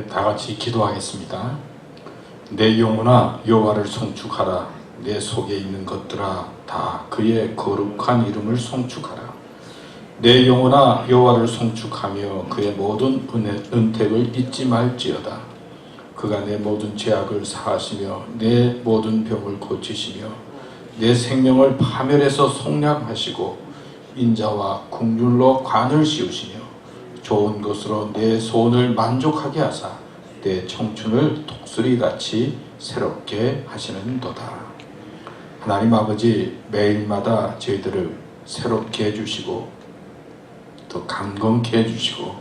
다 같이 기도하겠습니다. 내 영혼아 여호와를 송축하라. 내 속에 있는 것들아 다 그의 거룩한 이름을 송축하라. 내 영혼아 여호와를 송축하며 그의 모든 은택을 잊지 말지어다. 그가 내 모든 죄악을 사하시며 내 모든 병을 고치시며 내 생명을 파멸해서 속량하시고 인자와 국률로 관을 씌우시며 좋은 것으로 내 소원을 만족하게 하사 내 청춘을 독수리같이 새롭게 하시는도다. 하나님 아버지, 매일마다 저희들을 새롭게 해주시고 또 강건케 해주시고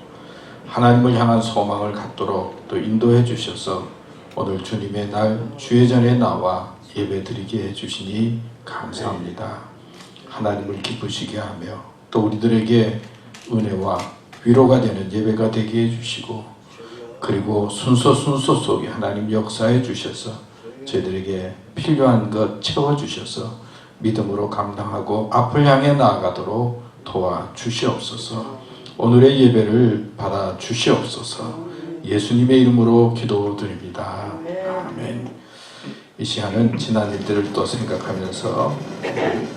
하나님을 향한 소망을 갖도록 또 인도해 주셔서 오늘 주님의 날 주회전에 나와 예배드리게 해주시니 감사합니다. 하나님을 기쁘시게 하며 또 우리들에게 은혜와 위로가 되는 예배가 되게 해주시고 그리고 순서 속에 하나님 역사해 주셔서 저희들에게 필요한 것 채워주셔서 믿음으로 감당하고 앞을 향해 나아가도록 도와주시옵소서. 오늘의 예배를 받아 주시옵소서. 예수님의 이름으로 기도드립니다. 아멘. 이 시간은 지난 일들을 또 생각하면서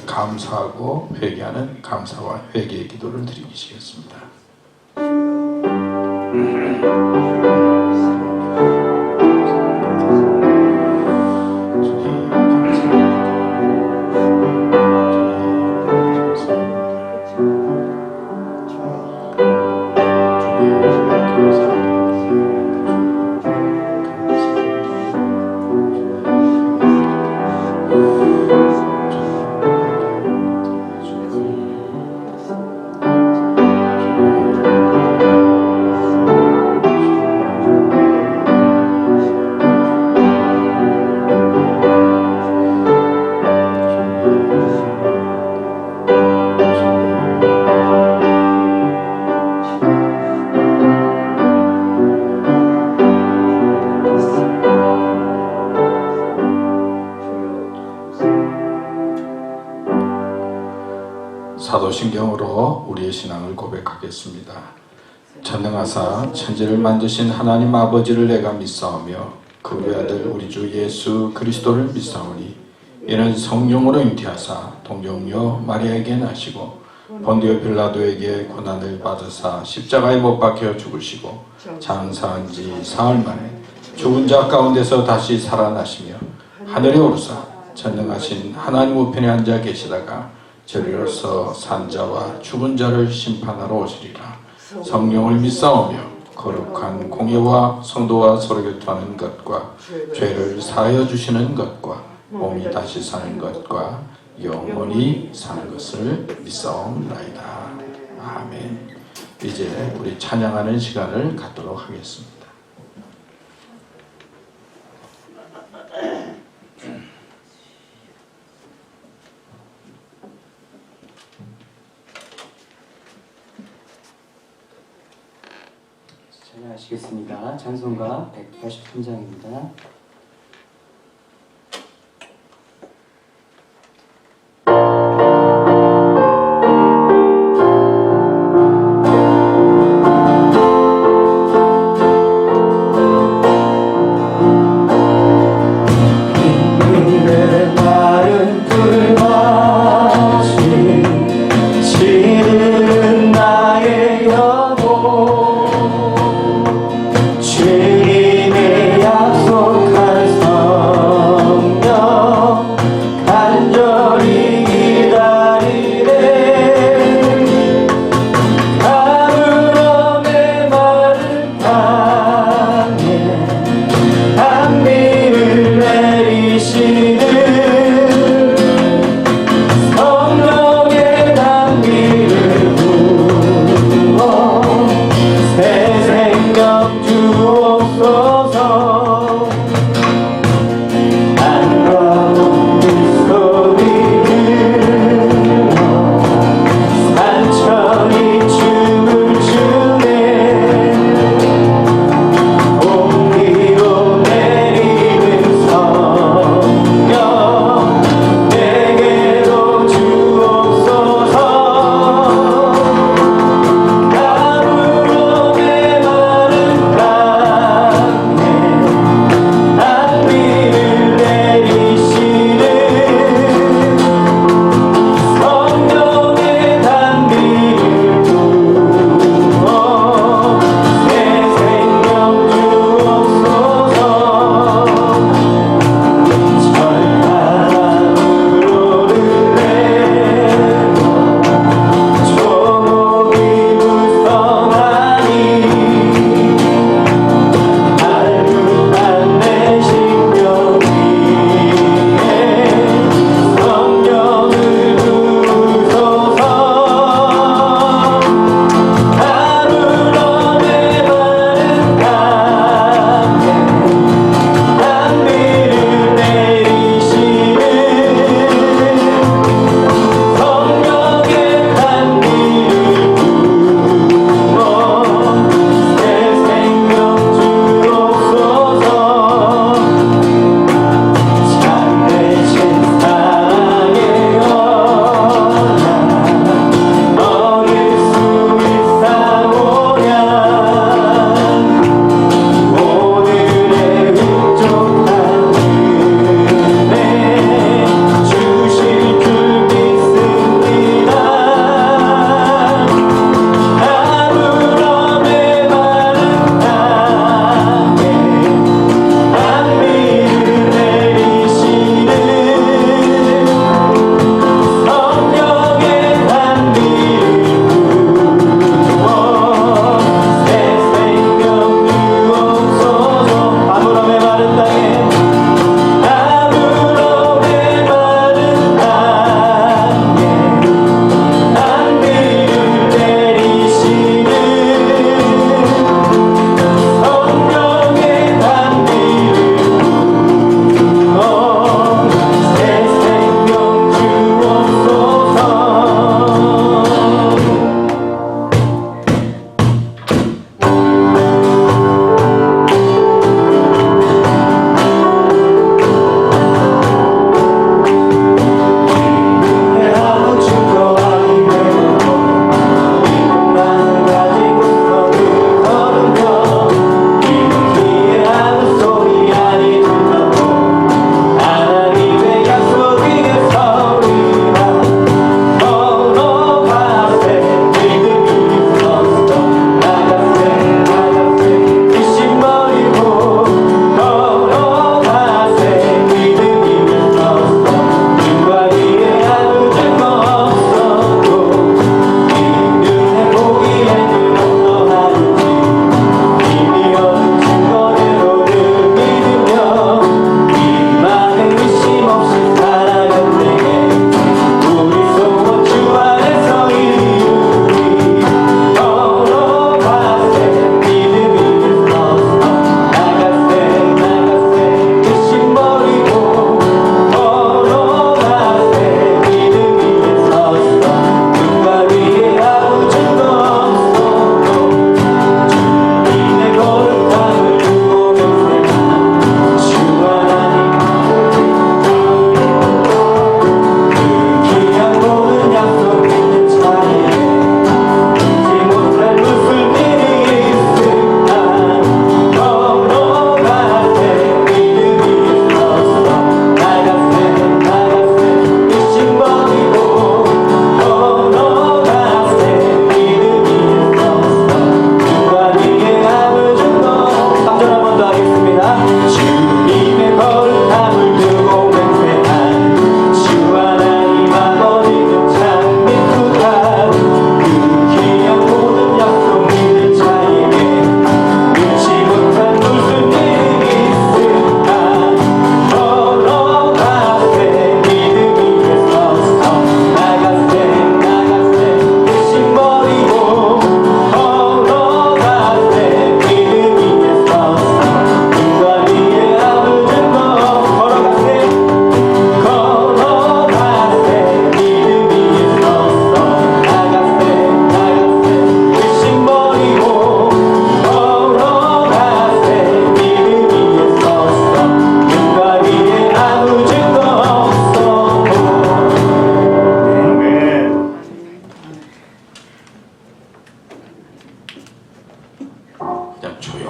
감사하고 회개하는 감사와 회개의 기도를 드리시겠습니다. 사도신경으로 우리의 신앙을 고백하겠습니다. 전능하사 천지를 만드신 하나님 아버지를 내가 믿사오며 그 외아들 우리 주 예수 그리스도를 믿사오니 이는 성령으로 잉태하사 동정녀 마리아에게 나시고 본디오 빌라도에게 고난을 받으사 십자가에 못 박혀 죽으시고 장사한 지 사흘 만에 죽은 자 가운데서 다시 살아나시며 하늘에 오르사 전능하신 하나님 우편에 앉아 계시다가 저리로서 산자와 죽은 자를 심판하러 오시리라. 성령을 믿사오며 거룩한 공예와 성도와 서로 교통하는 것과 죄를 사하여 주시는 것과 몸이 다시 사는 것과 영원히 사는 것을 믿사옵나이다. 아멘. 이제 우리 찬양하는 시간을 갖도록 하겠습니다. 찬양하시겠습니다. 찬송가 183장입니다. 주님의 약속한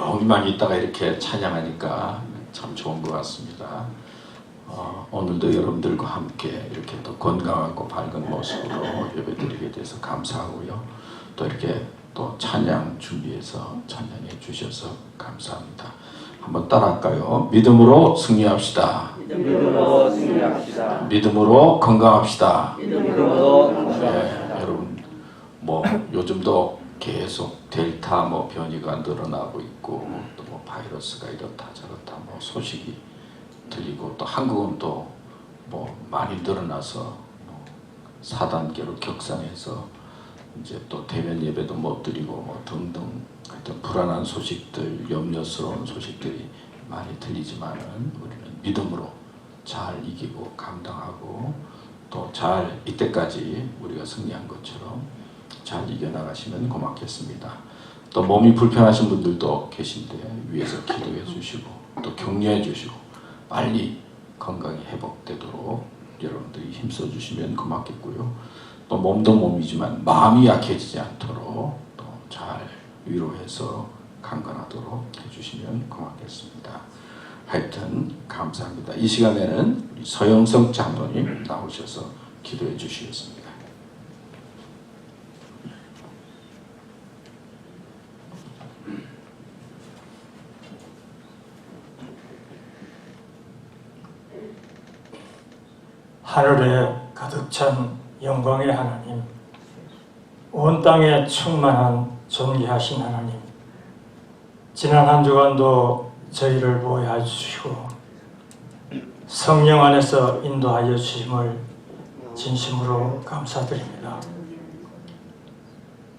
조용히만 있다가 이렇게 찬양하니까 참 좋은 것 같습니다. 오늘도 여러분들과 함께 이렇게 또 건강하고 밝은 모습으로 예배드리게 돼서 감사하고요. 또 이렇게 또 찬양 준비해서 찬양해 주셔서 감사합니다. 한번 따라할까요? 믿음으로 승리합시다. 믿음으로 승리합시다. 믿음으로 건강합시다. 믿음으로 건강합시다. 네, 여러분 뭐 요즘도 계속 델타 뭐 변이가 늘어나고 있고 또 뭐 바이러스가 이렇다 저렇다 뭐 소식이 들리고 또 한국은 또 뭐 많이 늘어나서 뭐 4단계로 격상해서 이제 또 대면 예배도 못 드리고 뭐 등등 하여튼 불안한 소식들, 염려스러운 소식들이 많이 들리지만은 우리는 믿음으로 잘 이기고 감당하고 또 잘 이때까지 우리가 승리한 것처럼 잘 이겨나가시면 고맙겠습니다. 또 몸이 불편하신 분들도 계신데 위에서 기도해 주시고 또 격려해 주시고 빨리 건강이 회복되도록 여러분들이 힘써 주시면 고맙겠고요. 또 몸도 몸이지만 마음이 약해지지 않도록 또 잘 위로해서 강건하도록 해주시면 고맙겠습니다. 하여튼 감사합니다. 이 시간에는 서영성 장로님 나오셔서 기도해 주시겠습니다. 하늘에 가득 찬 영광의 하나님, 온 땅에 충만한 존귀하신 하나님, 지난 한 주간도 저희를 보호해 주시고 성령 안에서 인도하여 주심을 진심으로 감사드립니다.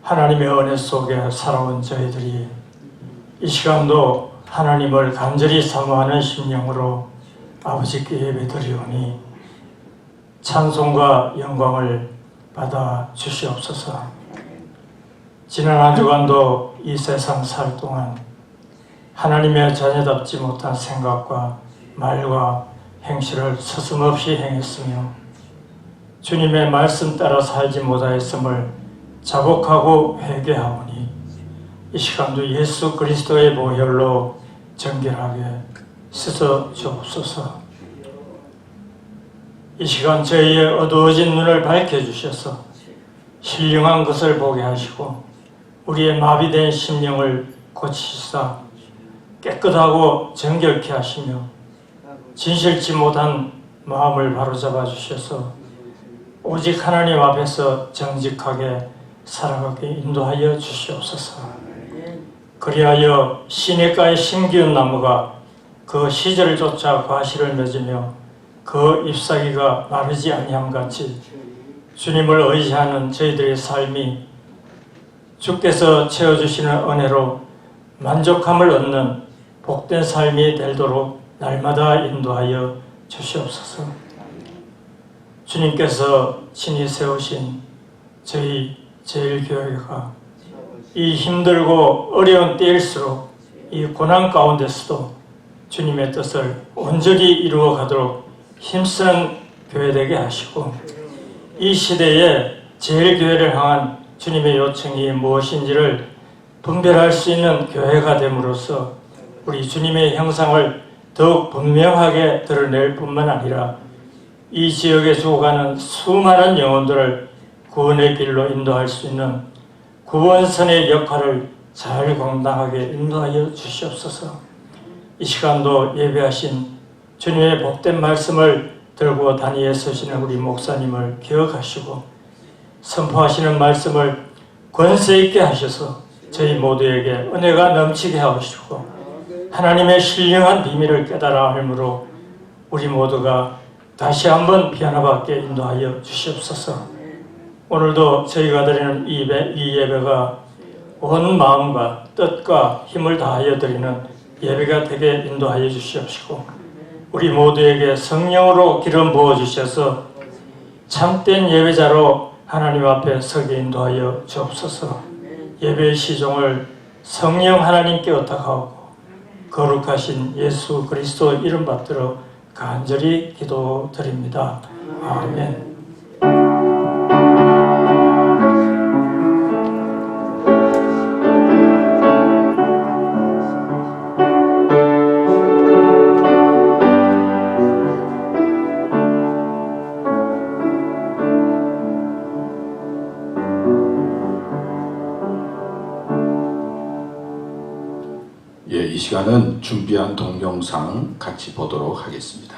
하나님의 은혜 속에 살아온 저희들이 이 시간도 하나님을 간절히 사모하는 심령으로 아버지께 예배드리오니 찬송과 영광을 받아 주시옵소서. 지난 한 주간도 이 세상 살 동안 하나님의 자녀답지 못한 생각과 말과 행실을 서슴없이 행했으며 주님의 말씀 따라 살지 못하였음을 자복하고 회개하오니 이 시간도 예수 그리스도의 보혈로 정결하게 씻어 주옵소서. 이 시간 저희의 어두워진 눈을 밝혀주셔서 신령한 것을 보게 하시고 우리의 마비된 심령을 고치시사 깨끗하고 정결케 하시며 진실치 못한 마음을 바로잡아 주셔서 오직 하나님 앞에서 정직하게 살아가게 인도하여 주시옵소서. 그리하여 시냇가의 심기운 나무가 그 시절을 쫓아 과실을 맺으며 그 잎사귀가 마르지 아니함같이 주님을 의지하는 저희들의 삶이 주께서 채워주시는 은혜로 만족함을 얻는 복된 삶이 되도록 날마다 인도하여 주시옵소서. 주님께서 친히 세우신 저희 제일교회가 이 힘들고 어려운 때일수록 이 고난 가운데서도 주님의 뜻을 온전히 이루어 가도록 힘쓰는 교회 되게 하시고 이 시대에 제일교회를 향한 주님의 요청이 무엇인지를 분별할 수 있는 교회가 됨으로써 우리 주님의 형상을 더욱 분명하게 드러낼 뿐만 아니라 이 지역에 죽어가는 수많은 영혼들을 구원의 길로 인도할 수 있는 구원선의 역할을 잘 감당하게 인도하여 주시옵소서. 이 시간도 예배하신 주님의 복된 말씀을 들고 단위에 서시는 우리 목사님을 기억하시고 선포하시는 말씀을 권세 있게 하셔서 저희 모두에게 은혜가 넘치게 하시고 하나님의 신령한 비밀을 깨달아 알므로 우리 모두가 다시 한번 피하나밖에 인도하여 주시옵소서. 오늘도 저희가 드리는 이 예배가 온 마음과 뜻과 힘을 다하여 드리는 예배가 되게 인도하여 주시옵시고 우리 모두에게 성령으로 기름 부어주셔서 참된 예배자로 하나님 앞에 서게 인도하여 주옵소서. 예배의 시종을 성령 하나님께 의탁하고 거룩하신 예수 그리스도 이름 받들어 간절히 기도드립니다. 아멘. 예, 이 시간은 준비한 동영상 같이 보도록 하겠습니다.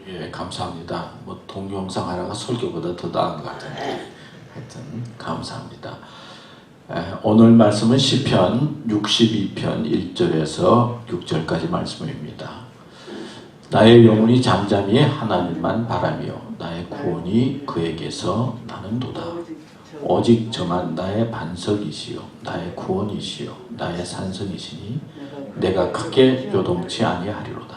예, 감사합니다. 뭐 동영상 하나가 설교보다 더 나은 것 같은데 하여튼 감사합니다. 오늘 말씀은 시편 62편 1절에서 6절까지 말씀입니다. 나의 영혼이 잠잠히 하나님만 바라며 나의 구원이 그에게서 나는도다. 오직 저만 나의 반석이시요 나의 구원이시요 나의 산성이시니 내가 크게 요동치 아니하리로다.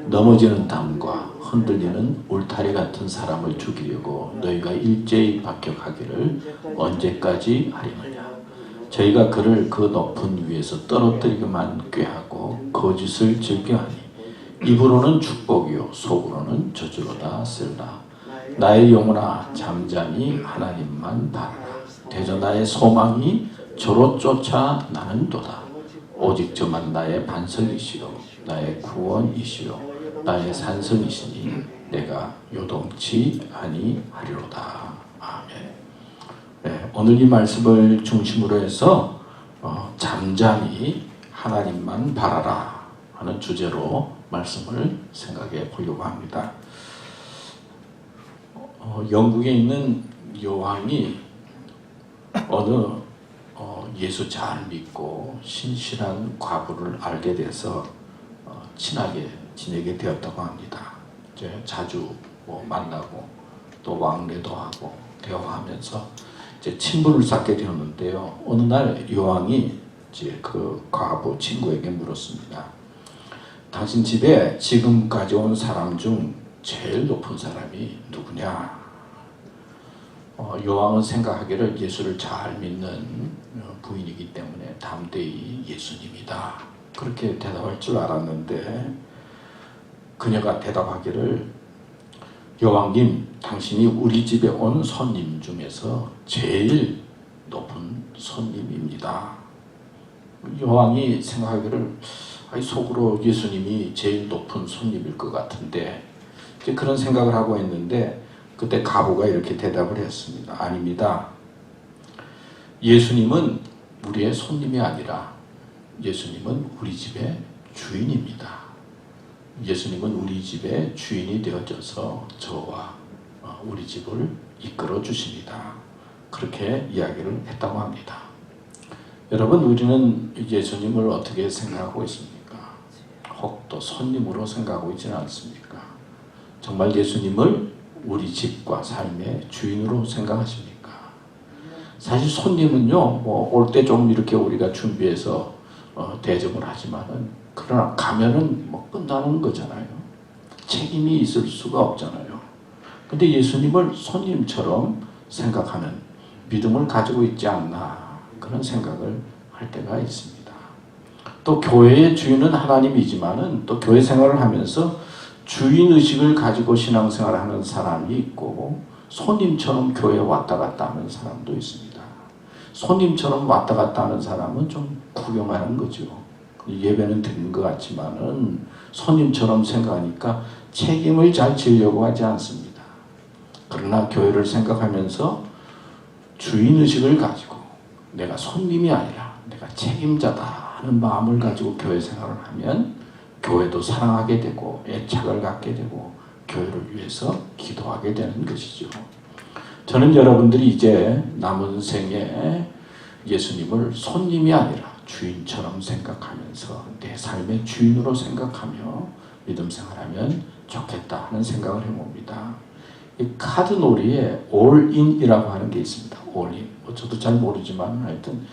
넘어지는 담과 흔들리는 울타리 같은 사람을 죽이려고 너희가 일제히 박격하기를 언제까지 하리느냐. 저희가 그를 그 높은 위에서 떨어뜨리기만 꾀하고 거짓을 즐겨하니 입으로는 축복이요 속으로는 저주로다 쓸라. 나의 영혼아 잠잠히 하나님만 바라라. 대저 나의 소망이 저로 쫓아 나는도다. 오직 저만 나의 반석이시요 나의 구원이시요 나의 산성이시니 내가 요동치 아니하리로다. 아멘. 네, 오늘 이 말씀을 중심으로 해서 잠잠히 하나님만 바라라 하는 주제로 말씀을 생각해 보려고 합니다. 영국에 있는 여왕이 어느 예수 잘 믿고 신실한 과부를 알게 돼서 친하게 지내게 되었다고 합니다. 이제 자주 만나고 또 왕래도 하고 대화하면서 이제 친분을 쌓게 되었는데요. 어느 날 여왕이 이제 그 과부 친구에게 물었습니다. 당신 집에 지금까지 온 사람 중 제일 높은 사람이 누구냐? 요한은 생각하기를 예수를 잘 믿는 부인이기 때문에 담대히 예수님이다, 그렇게 대답할 줄 알았는데 그녀가 대답하기를 여왕님, 당신이 우리 집에 온 손님 중에서 제일 높은 손님입니다. 여왕이 생각하기를 속으로 예수님이 제일 높은 손님일 것 같은데 이제 그런 생각을 하고 있는데 그때 가부가 이렇게 대답을 했습니다. 아닙니다. 예수님은 우리의 손님이 아니라 예수님은 우리 집의 주인입니다. 예수님은 우리 집의 주인이 되어져서 저와 우리 집을 이끌어 주십니다. 그렇게 이야기를 했다고 합니다. 여러분, 우리는 예수님을 어떻게 생각하고 있습니까? 혹 또 손님으로 생각하고 있지는 않습니까? 정말 예수님을 우리 집과 삶의 주인으로 생각하십니까? 사실 손님은요, 올 때 좀 이렇게 우리가 준비해서 대접을 하지만은 그러나 가면은 끝나는 거잖아요. 책임이 있을 수가 없잖아요. 근데 예수님을 손님처럼 생각하는 믿음을 가지고 있지 않나, 그런 생각을 할 때가 있습니다. 또 교회의 주인은 하나님이지만은 또 교회 생활을 하면서 주인의식을 가지고 신앙생활을 하는 사람이 있고 손님처럼 교회에 왔다 갔다 하는 사람도 있습니다. 손님처럼 왔다 갔다 하는 사람은 좀 구경하는 거죠. 예배는 드리는 것 같지만은 손님처럼 생각하니까 책임을 잘 지려고 하지 않습니다. 그러나 교회를 생각하면서 주인의식을 가지고 내가 손님이 아니라 내가 책임자다 하는 마음을 가지고 교회 생활을 하면 교회도 사랑하게 되고 애착을 갖게 되고 교회를 위해서 기도하게 되는 것이죠. 저는 여러분들이 이제 남은 생에 예수님을 손님이 아니라 주인처럼 생각하면서 내 삶의 주인으로 생각하며 믿음 생활하면 좋겠다 하는 생각을 해봅니다. 이 카드 놀이에 올인이라고 하는 게 있습니다. 올인. 저도 잘 모르지만 하여튼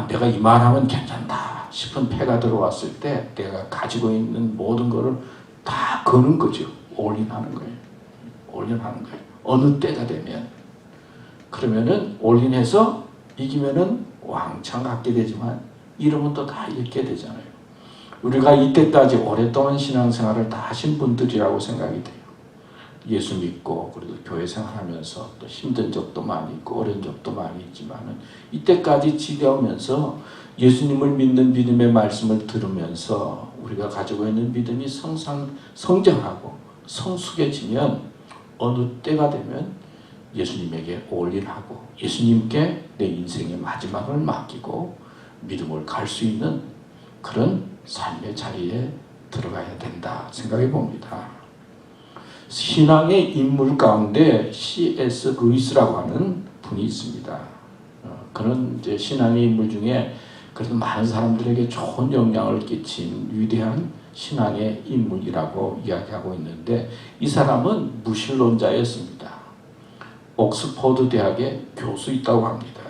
내가 이만하면 괜찮다 싶은 패가 들어왔을 때 내가 가지고 있는 모든 거를 다 거는 거죠. 올인하는 거예요. 올인하는 거예요. 어느 때가 되면. 그러면은 올인해서 이기면은 왕창 갖게 되지만 잃으면 또 다 잃게 되잖아요. 우리가 이때까지 오랫동안 신앙생활을 다 하신 분들이라고 생각이 돼요. 예수 믿고 그래도 교회 생활하면서 또 힘든 적도 많이 있고 어려운 적도 많이 있지만은 이때까지 지내오면서 예수님을 믿는 믿음의 말씀을 들으면서 우리가 가지고 있는 믿음이 성장하고 성숙해지면 어느 때가 되면 예수님에게 올인하고 예수님께 내 인생의 마지막을 맡기고 믿음을 갈 수 있는 그런 삶의 자리에 들어가야 된다 생각해 봅니다. 신앙의 인물 가운데 C.S. 루이스라고 하는 분이 있습니다. 그는 이제 신앙의 인물 중에 그래도 많은 사람들에게 좋은 영향을 끼친 위대한 신앙의 인물이라고 이야기하고 있는데 이 사람은 무신론자였습니다. 옥스퍼드 대학의 교수있다고 합니다.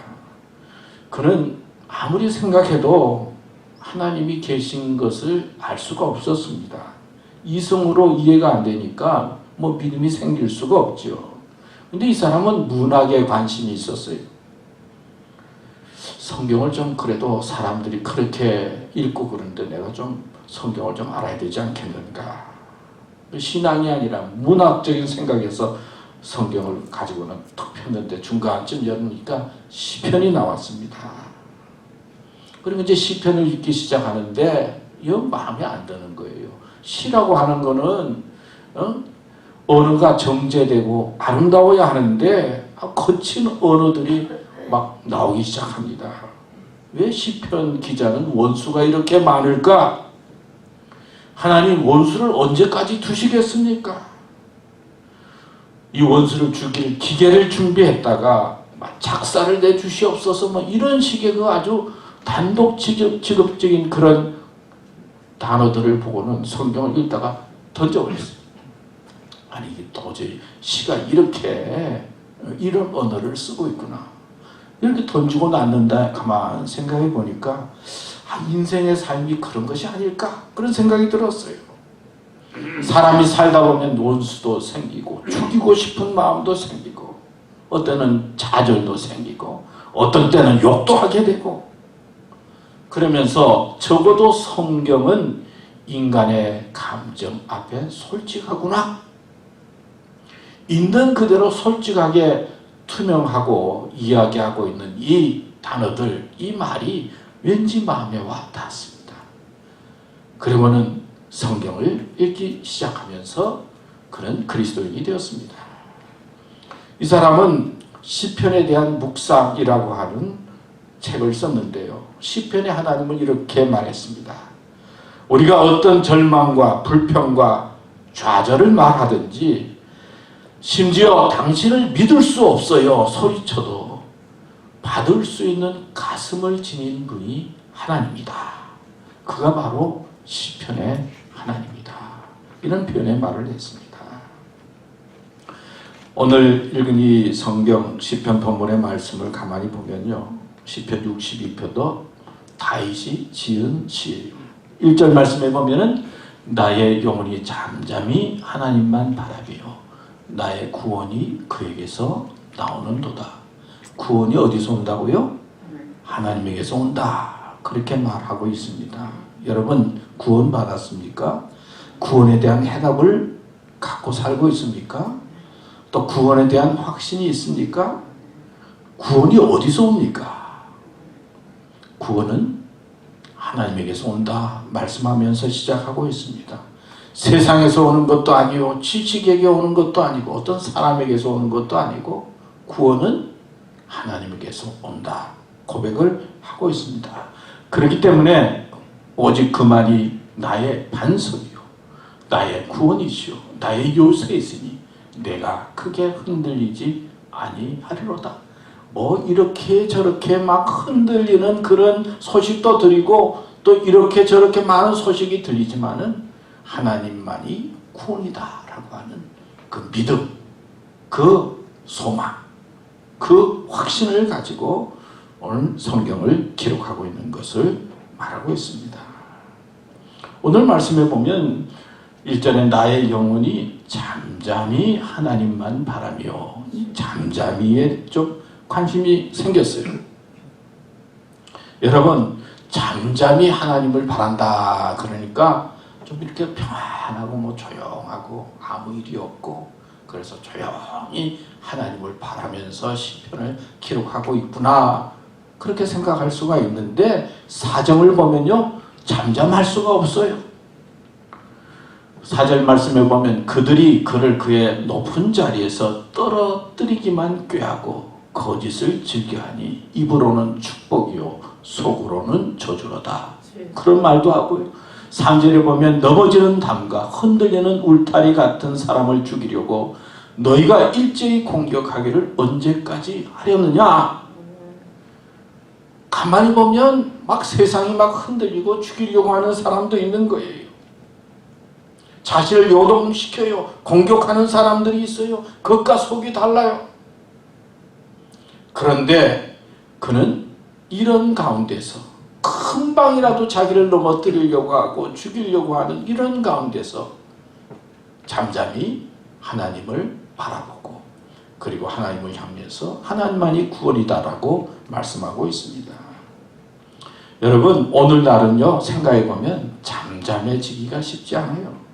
그는 아무리 생각해도 하나님이 계신 것을 알 수가 없었습니다. 이성으로 이해가 안 되니까 믿음이 생길 수가 없죠. 근데 이 사람은 문학에 관심이 있었어요. 성경을 좀 그래도 사람들이 그렇게 읽고 그러는데 내가 좀 성경을 좀 알아야 되지 않겠는가. 신앙이 아니라 문학적인 생각에서 성경을 가지고는 툭 폈는데 중간쯤 열으니까 시편이 나왔습니다. 그리고 이제 시편을 읽기 시작하는데 이거 마음에 안 드는 거예요. 시라고 하는 거는 언어가 정제되고 아름다워야 하는데 거친 언어들이 막 나오기 시작합니다. 왜 시편 기자는 원수가 이렇게 많을까? 하나님 원수를 언제까지 두시겠습니까? 이 원수를 죽일 기계를 준비했다가 작사를 내주시옵소서 이런 식의 그 아주 단독직업적인 그런 단어들을 보고는 성경을 읽다가 던져버렸어요. 아니 이게 도저히 시가 이렇게 이런 언어를 쓰고 있구나. 이렇게 던지고 놨는다 가만 생각해 보니까 인생의 삶이 그런 것이 아닐까 그런 생각이 들었어요. 사람이 살다 보면 원수도 생기고 죽이고 싶은 마음도 생기고 어떤 때는 좌절도 생기고 어떤 때는 욕도 하게 되고 그러면서 적어도 성경은 인간의 감정 앞에 솔직하구나. 있는 그대로 솔직하게 투명하고 이야기하고 있는 이 단어들, 이 말이 왠지 마음에 와 닿았습니다. 그리고는 성경을 읽기 시작하면서 그는 그리스도인이 되었습니다. 이 사람은 시편에 대한 묵상이라고 하는 책을 썼는데요. 시편의 하나님은 이렇게 말했습니다. 우리가 어떤 절망과 불평과 좌절을 말하든지 심지어 당신을 믿을 수 없어요 소리쳐도 받을 수 있는 가슴을 지닌 분이 하나님이다. 그가 바로 시편의 하나님이다. 이런 표현의 말을 했습니다. 오늘 읽은 이 성경 시편 본문의 말씀을 가만히 보면요. 시편 62편도 다윗이 지은 시예요. 1절 말씀에 보면은 나의 영혼이 잠잠히 하나님만 바라며 나의 구원이 그에게서 나오는도다. 구원이 어디서 온다고요? 하나님에게서 온다. 그렇게 말하고 있습니다. 여러분 구원 받았습니까? 구원에 대한 해답을 갖고 살고 있습니까? 또 구원에 대한 확신이 있습니까? 구원이 어디서 옵니까? 구원은 하나님에게서 온다 말씀하면서 시작하고 있습니다. 세상에서 오는 것도 아니고 지식에게 오는 것도 아니고 어떤 사람에게서 오는 것도 아니고 구원은 하나님에게서 온다 고백을 하고 있습니다. 그렇기 때문에 오직 그만이 나의 반석이요 나의 구원이시요 나의 요새이시니 내가 크게 흔들리지 아니하리로다. 뭐 이렇게 저렇게 막 흔들리는 그런 소식도 드리고 또 이렇게 저렇게 많은 소식이 들리지만은 하나님만이 구원이다 라고 하는 그 믿음, 그 소망, 그 확신을 가지고 오늘 성경을 기록하고 있는 것을 말하고 있습니다. 오늘 말씀에 보면 1절에 나의 영혼이 잠잠히 하나님만 바라며 잠잠히에 좀 관심이 생겼어요. 여러분 잠잠히 하나님을 바란다 그러니까 좀 이렇게 평안하고 뭐 조용하고 아무 일이 없고 그래서 조용히 하나님을 바라면서 시편을 기록하고 있구나 그렇게 생각할 수가 있는데 사정을 보면요 잠잠할 수가 없어요. 4절 말씀에 보면 그들이 그를 그의 높은 자리에서 떨어뜨리기만 꾀하고 거짓을 즐겨하니 입으로는 축복이요 속으로는 저주로다. 그런 말도 하고요. 3절에 보면 넘어지는 담과 흔들리는 울타리 같은 사람을 죽이려고 너희가 일제히 공격하기를 언제까지 하려느냐. 가만히 보면 막 세상이 막 흔들리고 죽이려고 하는 사람도 있는 거예요. 자신을 요동시켜요. 공격하는 사람들이 있어요. 겉과 속이 달라요. 그런데 그는 이런 가운데서 큰 방이라도 자기를 넘어뜨리려고 하고 죽이려고 하는 이런 가운데서 잠잠히 하나님을 바라보고 그리고 하나님을 향해서 하나님만이 구원이다라고 말씀하고 있습니다. 여러분 오늘날은요 생각해보면 잠잠해지기가 쉽지 않아요.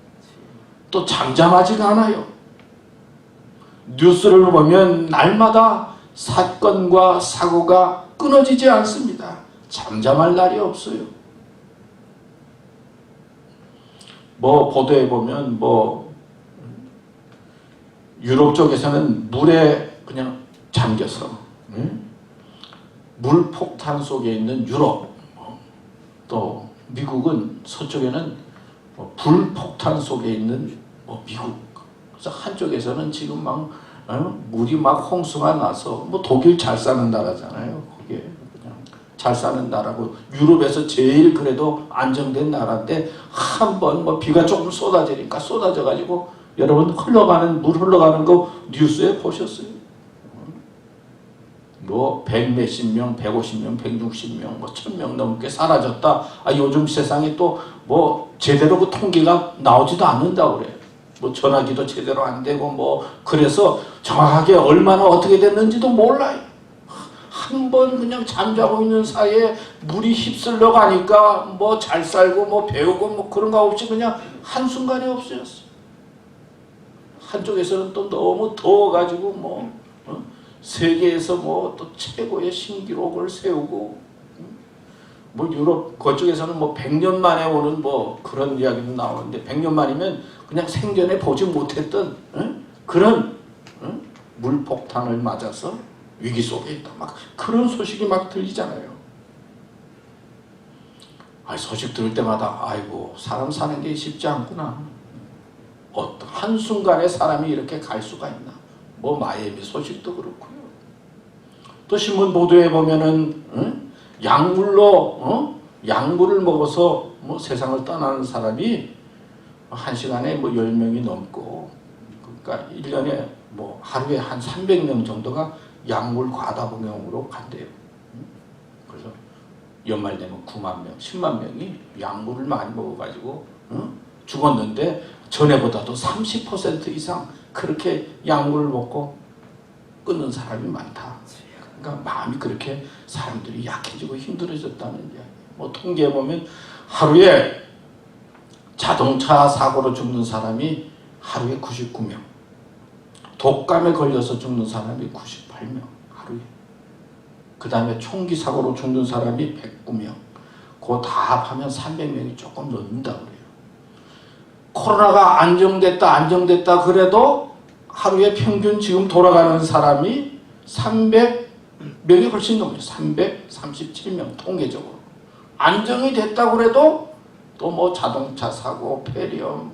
또 잠잠하지가 않아요. 뉴스를 보면 날마다 사건과 사고가 끊어지지 않습니다. 잠잠할 날이 없어요. 뭐 보도에 보면 뭐 유럽 쪽에서는 물에 그냥 잠겨서 물 폭탄 속에 있는 유럽, 또 미국은 서쪽에는 불폭탄 속에 있는 미국. 그래서 한쪽에서는 지금 막 물이 막 홍수가 나서 뭐 독일 잘 사는 나라잖아요. 거기에 그냥 잘 사는 나라고 유럽에서 제일 그래도 안정된 나라인데 한번 뭐 비가 조금 쏟아지니까 쏟아져 가지고 여러분 흘러가는 물 흘러가는 거 뉴스에 보셨어요? 뭐 100몇십 명, 150명, 160명, 뭐 1000명 넘게 사라졌다. 아 요즘 세상에 또 뭐 제대로 그 통계가 나오지도 않는다고 그래요. 뭐 전화기도 제대로 안 되고 뭐 그래서 정확하게 얼마나 어떻게 됐는지도 몰라요. 한 번 그냥 잠자고 있는 사이에 물이 휩쓸려 가니까 뭐 잘 살고 뭐 배우고 뭐 그런 거 없이 그냥 한순간에 없어졌어요. 한쪽에서는 또 너무 더워가지고 뭐 세계에서 뭐 또 최고의 신기록을 세우고 뭐 유럽 그쪽에서는 뭐 100년 만에 오는 뭐 그런 이야기도 나오는데 100년 만이면 그냥 생전에 보지 못했던 그런 물폭탄을 맞아서 위기 속에 있다. 막 그런 소식이 막 들리잖아요. 소식 들을 때마다 아이고 사람 사는 게 쉽지 않구나. 어떤 한순간에 사람이 이렇게 갈 수가 있나. 뭐 마이애미 소식도 그렇고요. 또 신문 보도에 보면은 약물을 먹어서 뭐 세상을 떠나는 사람이 한 시간에 뭐 10명이 넘고, 그러니까 1년에 뭐 하루에 한 300명 정도가 약물 과다복용으로 간대요. 그래서 연말 되면 9만 명, 10만 명이 약물을 많이 먹어가지고 죽었는데 전에보다도 30% 이상 그렇게 약물을 먹고 끊는 사람이 많다. 그러니까 마음이 그렇게 사람들이 약해지고 힘들어졌다는 이야기. 뭐 통계에 보면 하루에 자동차 사고로 죽는 사람이 하루에 99명, 독감에 걸려서 죽는 사람이 98명 하루에. 그 다음에 총기 사고로 죽는 사람이 109명. 그거 다 합하면 300명이 조금 넘는다 그래요. 코로나가 안정됐다 그래도 하루에 평균 지금 돌아가는 사람이 300명이 훨씬 넘어요. 337명 통계적으로. 안정이 됐다 그래도 또 뭐 자동차 사고, 폐렴,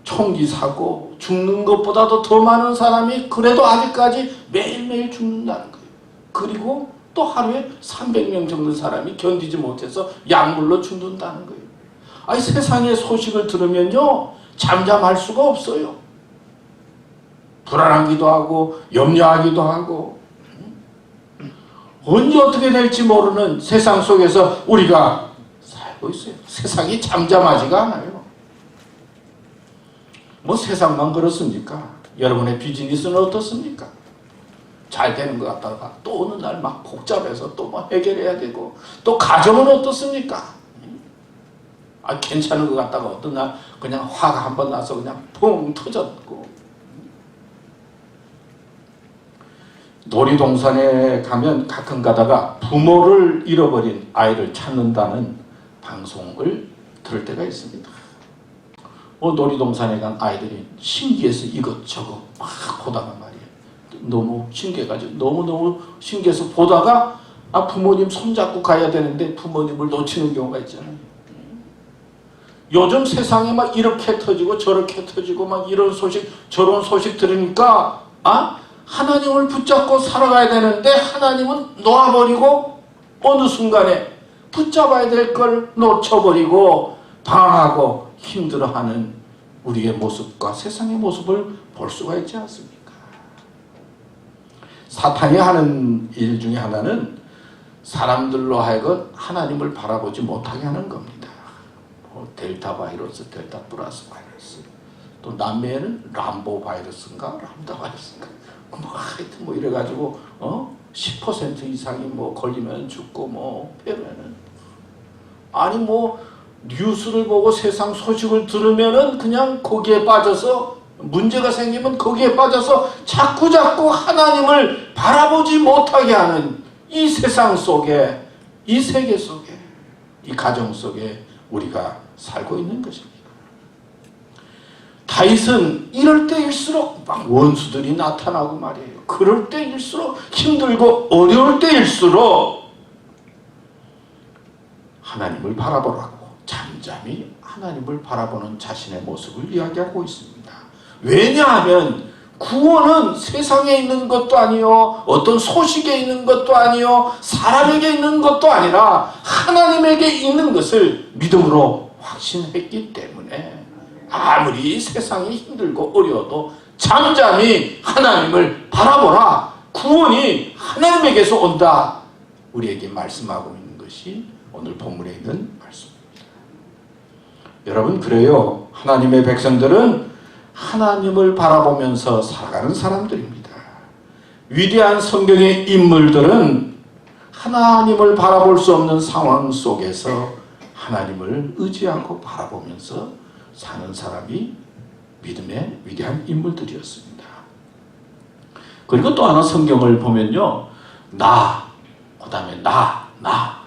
총기 사고, 죽는 것보다도 더 많은 사람이 그래도 아직까지 매일매일 죽는다는 거예요. 그리고 또 하루에 300명 정도 사람이 견디지 못해서 약물로 죽는다는 거예요. 세상의 소식을 들으면요 잠잠할 수가 없어요. 불안하기도 하고 염려하기도 하고 언제 어떻게 될지 모르는 세상 속에서 우리가 살고 있어요. 세상이 잠잠하지가 않아요. 뭐 세상만 그렇습니까? 여러분의 비즈니스는 어떻습니까? 잘 되는 것 같다가 또 어느 날 막 복잡해서 또 뭐 해결해야 되고, 또 가정은 어떻습니까? 괜찮은 것 같다가 어떤 날 그냥 화가 한번 나서 그냥 펑 터졌고. 놀이동산에 가면 가끔 가다가 부모를 잃어버린 아이를 찾는다는 방송을 들을 때가 있습니다. 놀이동산에 간 아이들이 신기해서 이것저것 막 보다가 말이에요. 너무 신기해가지고 너무너무 신기해서 보다가 부모님 손잡고 가야 되는데 부모님을 놓치는 경우가 있잖아요. 요즘 세상에 막 이렇게 터지고 저렇게 터지고 막 이런 소식 저런 소식 들으니까 하나님을 붙잡고 살아가야 되는데 하나님은 놓아버리고 어느 순간에 붙잡아야 될 걸 놓쳐버리고 방황하고 힘들어하는 우리의 모습과 세상의 모습을 볼 수가 있지 않습니까? 사탄이 하는 일 중에 하나는 사람들로 하여금 하나님을 바라보지 못하게 하는 겁니다. 델타 바이러스, 델타 플러스 바이러스, 또 남미에는 람보 바이러스인가 람다 바이러스인가 하여튼 뭐 이래가지고 10% 이상이 뭐 걸리면 죽고 뭐 폐렴은 뭐 뉴스를 보고 세상 소식을 들으면은 그냥 거기에 빠져서 문제가 생기면 거기에 빠져서 자꾸 하나님을 바라보지 못하게 하는 이 세상 속에, 이 세계 속에, 이 가정 속에 우리가 살고 있는 것입니다. 다윗은 이럴 때일수록 막 원수들이 나타나고 말이에요. 그럴 때일수록 힘들고 어려울 때일수록 하나님을 바라보라고 잠잠히 하나님을 바라보는 자신의 모습을 이야기하고 있습니다. 왜냐하면 구원은 세상에 있는 것도 아니요, 어떤 소식에 있는 것도 아니요, 사람에게 있는 것도 아니라 하나님에게 있는 것을 믿음으로 확신했기 때문에 아무리 세상이 힘들고 어려워도 잠잠히 하나님을 바라보라. 구원이 하나님에게서 온다. 우리에게 말씀하고 있는 것이 오늘 본문에 있는 말씀입니다. 여러분, 그래요. 하나님의 백성들은 하나님을 바라보면서 살아가는 사람들입니다. 위대한 성경의 인물들은 하나님을 바라볼 수 없는 상황 속에서 하나님을 의지하고 바라보면서 사는 사람이 믿음의 위대한 인물들이었습니다. 그리고 또 하나 성경을 보면요, 그 다음에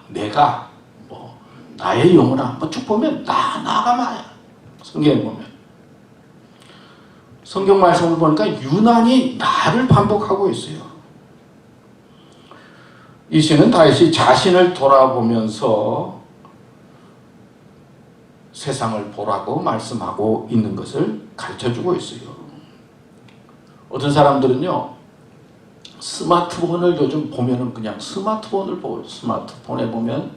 내가, 나의 영혼아, 쭉 보면 나가 마야. 성경에 보면 성경 말씀을 보니까 유난히 나를 반복하고 있어요. 이 시는 다윗이 자신을 돌아보면서 세상을 보라고 말씀하고 있는 것을 가르쳐주고 있어요. 어떤 사람들은요, 스마트폰을 요즘 보면은 그냥 스마트폰을 보고, 스마트폰에 보면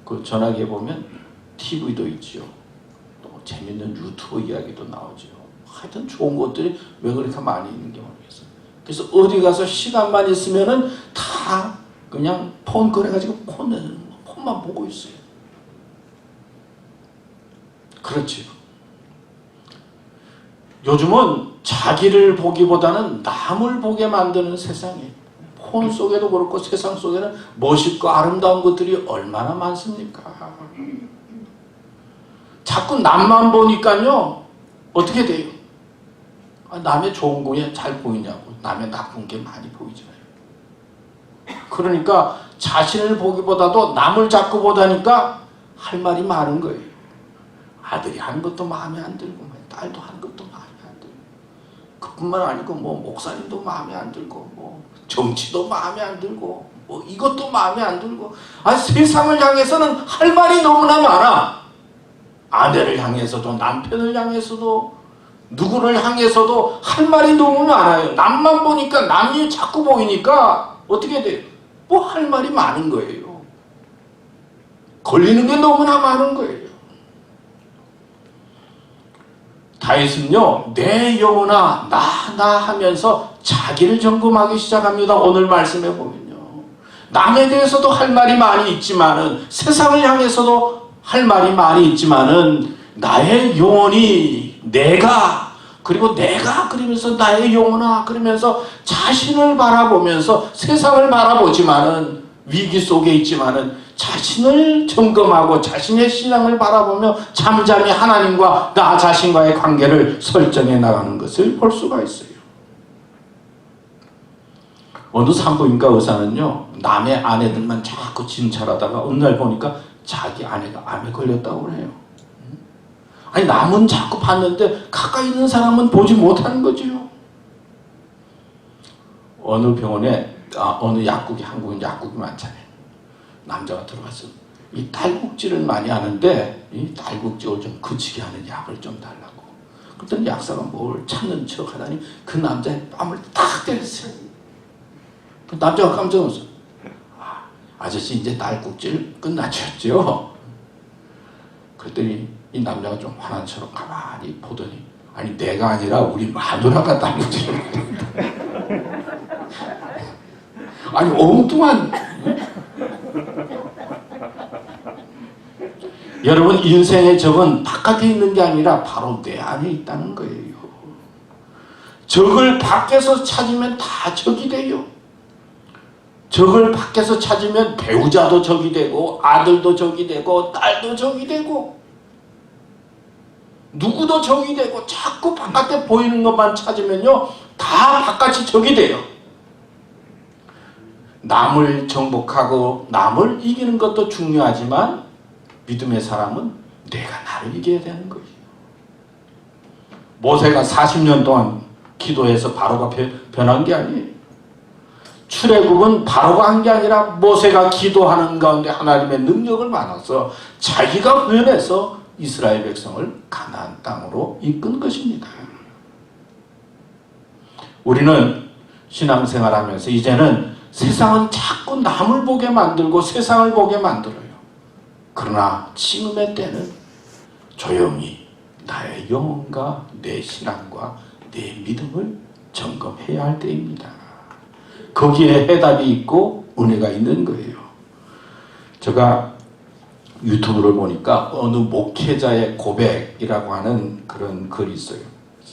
그 전화기에 보면 TV도 있지요. 또 재밌는 유튜브 이야기도 나오죠. 하여튼 좋은 것들이 왜 그렇게 많이 있는지 모르겠어요. 그래서 어디 가서 시간만 있으면은 다 그냥 폰 꺼내가지고 폰만 보고 있어요. 그렇지요. 요즘은 자기를 보기보다는 남을 보게 만드는 세상이에요. 폰 속에도 그렇고 세상 속에는 멋있고 아름다운 것들이 얼마나 많습니까? 자꾸 남만 보니까요, 어떻게 돼요? 남의 좋은 게 잘 보이냐고. 남의 나쁜 게 많이 보이잖아요. 그러니까 자신을 보기보다도 남을 자꾸 보다니까 할 말이 많은 거예요. 아들이 하는 것도 마음에 안 들고, 딸도 하는 것도 마음에 안 들고, 그뿐만 아니고 목사님도 마음에 안 들고, 정치도 마음에 안 들고, 이것도 마음에 안 들고, 세상을 향해서는 할 말이 너무나 많아. 아내를 향해서도, 남편을 향해서도, 누구를 향해서도 할 말이 너무 많아요. 남만 보니까, 남이 자꾸 보이니까 어떻게 돼요? 할 말이 많은 거예요. 걸리는 게 너무나 많은 거예요. 다윗은요, 내 영혼아 나 하면서 자기를 점검하기 시작합니다. 오늘 말씀해 보면요, 남에 대해서도 할 말이 많이 있지만은, 세상을 향해서도 할 말이 많이 있지만은, 나의 영혼이 그러면서 나의 영혼아 그러면서 자신을 바라보면서 세상을 바라보지만은, 위기 속에 있지만은 자신을 점검하고 자신의 신앙을 바라보며 잠잠히 하나님과 나 자신과의 관계를 설정해 나가는 것을 볼 수가 있어요. 어느 산부인과 의사는요, 남의 아내들만 자꾸 진찰하다가 어느 날 보니까 자기 아내가 암에 걸렸다고 그래요. 남은 자꾸 봤는데 가까이 있는 사람은 보지 못하는 거지요. 어느 병원에 어느 약국이, 한국은 약국이 많잖아요. 남자가 들어가서 이 딸꾹질을 많이 하는데 이 딸꾹질을 좀 그치게 하는 약을 좀 달라고. 그랬더니 약사가 뭘 찾는 척 하다니 그 남자의 뺨을 딱 때렸어요. 그 남자가 깜짝 놀랐어요. 아저씨 이제 딸꾹질 끝나셨죠? 그랬더니 이 남자가 좀 화난 처럼 가만히 보더니, 내가 아니라 우리 마누라가 딸꾹질을 했다. 엉뚱한. 여러분, 인생의 적은 바깥에 있는 게 아니라 바로 내 안에 있다는 거예요. 적을 밖에서 찾으면 다 적이 돼요. 적을 밖에서 찾으면 배우자도 적이 되고, 아들도 적이 되고, 딸도 적이 되고, 누구도 적이 되고, 자꾸 바깥에 보이는 것만 찾으면요, 다 바깥이 적이 돼요. 남을 정복하고 남을 이기는 것도 중요하지만, 믿음의 사람은 내가 나를 이겨야 되는 거예요. 모세가 40년 동안 기도해서 바로가 변한 게 아니에요. 출애굽은 바로가 한 게 아니라 모세가 기도하는 가운데 하나님의 능력을 받아서 자기가 변해서 이스라엘 백성을 가나안 땅으로 이끈 것입니다. 우리는 신앙생활하면서 이제는 세상은 자꾸 남을 보게 만들고 세상을 보게 만들어요. 그러나 지금의 때는 조용히 나의 영혼과 내 신앙과 내 믿음을 점검해야 할 때입니다. 거기에 해답이 있고 은혜가 있는 거예요. 제가 유튜브를 보니까 어느 목회자의 고백이라고 하는 그런 글이 있어요.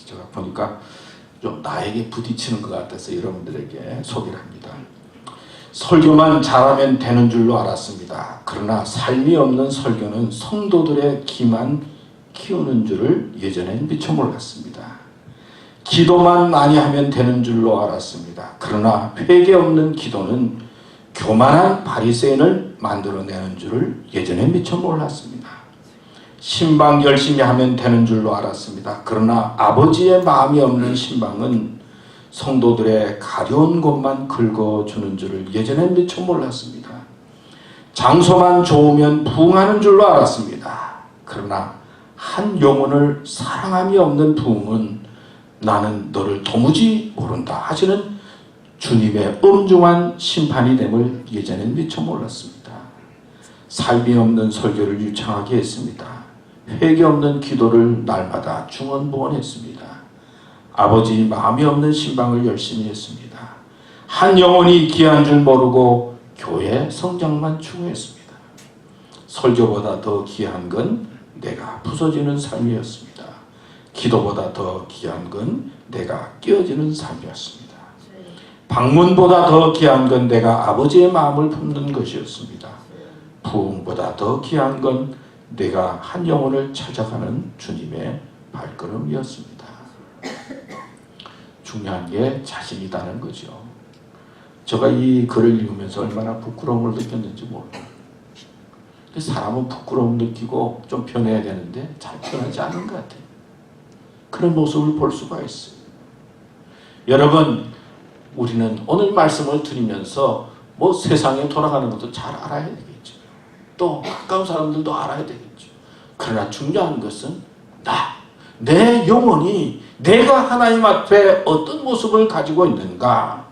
제가 보니까 좀 나에게 부딪히는 것 같아서 여러분들에게 소개를 합니다. 설교만 잘하면 되는 줄로 알았습니다. 그러나 삶이 없는 설교는 성도들의 기만 키우는 줄을 예전엔 미처 몰랐습니다. 기도만 많이 하면 되는 줄로 알았습니다. 그러나 회개 없는 기도는 교만한 바리새인을 만들어내는 줄을 예전엔 미처 몰랐습니다. 신방 열심히 하면 되는 줄로 알았습니다. 그러나 아버지의 마음이 없는 신방은 성도들의 가려운 곳만 긁어주는 줄을 예전엔 미처 몰랐습니다. 장소만 좋으면 부흥하는 줄로 알았습니다. 그러나 한 영혼을 사랑함이 없는 부흥은 나는 너를 도무지 모른다 하시는 주님의 엄중한 심판이 됨을 예전엔 미처 몰랐습니다. 삶이 없는 설교를 유창하게 했습니다. 회개 없는 기도를 날마다 중언부언했습니다. 아버지 마음이 없는 신방을 열심히 했습니다. 한 영혼이 귀한 줄 모르고 교회 성장만 추구했습니다. 설교보다 더 귀한 건 내가 부서지는 삶이었습니다. 기도보다 더 귀한 건 내가 깨어지는 삶이었습니다. 방문보다 더 귀한 건 내가 아버지의 마음을 품는 것이었습니다. 부흥보다 더 귀한 건 내가 한 영혼을 찾아가는 주님의 발걸음이었습니다. 중요한 게 자신이다는 거죠. 제가 이 글을 읽으면서 얼마나 부끄러움을 느꼈는지 몰라요. 사람은 부끄러움 느끼고 좀 변해야 되는데 잘 변하지 않은 것 같아요. 그런 모습을 볼 수가 있어요. 여러분, 우리는 오늘 말씀을 들으면서 뭐 세상에 돌아가는 것도 잘 알아야 되겠죠. 또 가까운 사람들도 알아야 되겠죠. 그러나 중요한 것은 내 영혼이 내가 하나님 앞에 어떤 모습을 가지고 있는가.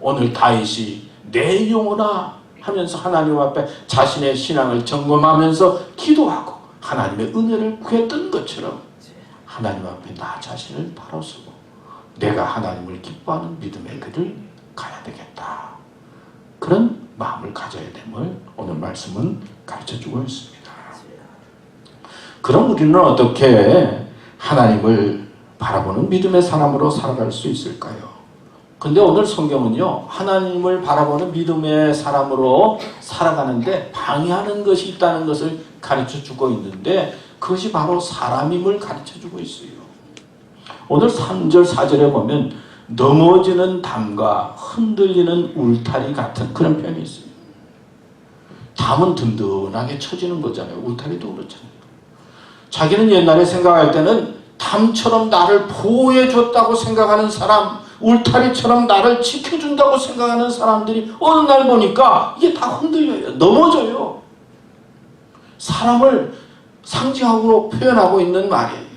오늘 다윗이 내 영혼아 하면서 하나님 앞에 자신의 신앙을 점검하면서 기도하고 하나님의 은혜를 구했던 것처럼 하나님 앞에 나 자신을 바로 서고 내가 하나님을 기뻐하는 믿음의 길을 가야 되겠다. 그런 마음을 가져야 됨을 오늘 말씀은 가르쳐주고 있습니다. 그럼 우리는 어떻게 하나님을 바라보는 믿음의 사람으로 살아갈 수 있을까요? 근데 오늘 성경은요, 하나님을 바라보는 믿음의 사람으로 살아가는데 방해하는 것이 있다는 것을 가르쳐주고 있는데 그것이 바로 사람임을 가르쳐주고 있어요. 오늘 3절 4절에 보면 넘어지는 담과 흔들리는 울타리 같은 그런 표현이 있어요. 담은 든든하게 쳐지는 거잖아요. 울타리도 그렇잖아요. 자기는 옛날에 생각할 때는 담처럼 나를 보호해줬다고 생각하는 사람, 울타리처럼 나를 지켜준다고 생각하는 사람들이 어느 날 보니까 이게 다 흔들려요. 넘어져요. 사람을 상징하고 표현하고 있는 말이에요.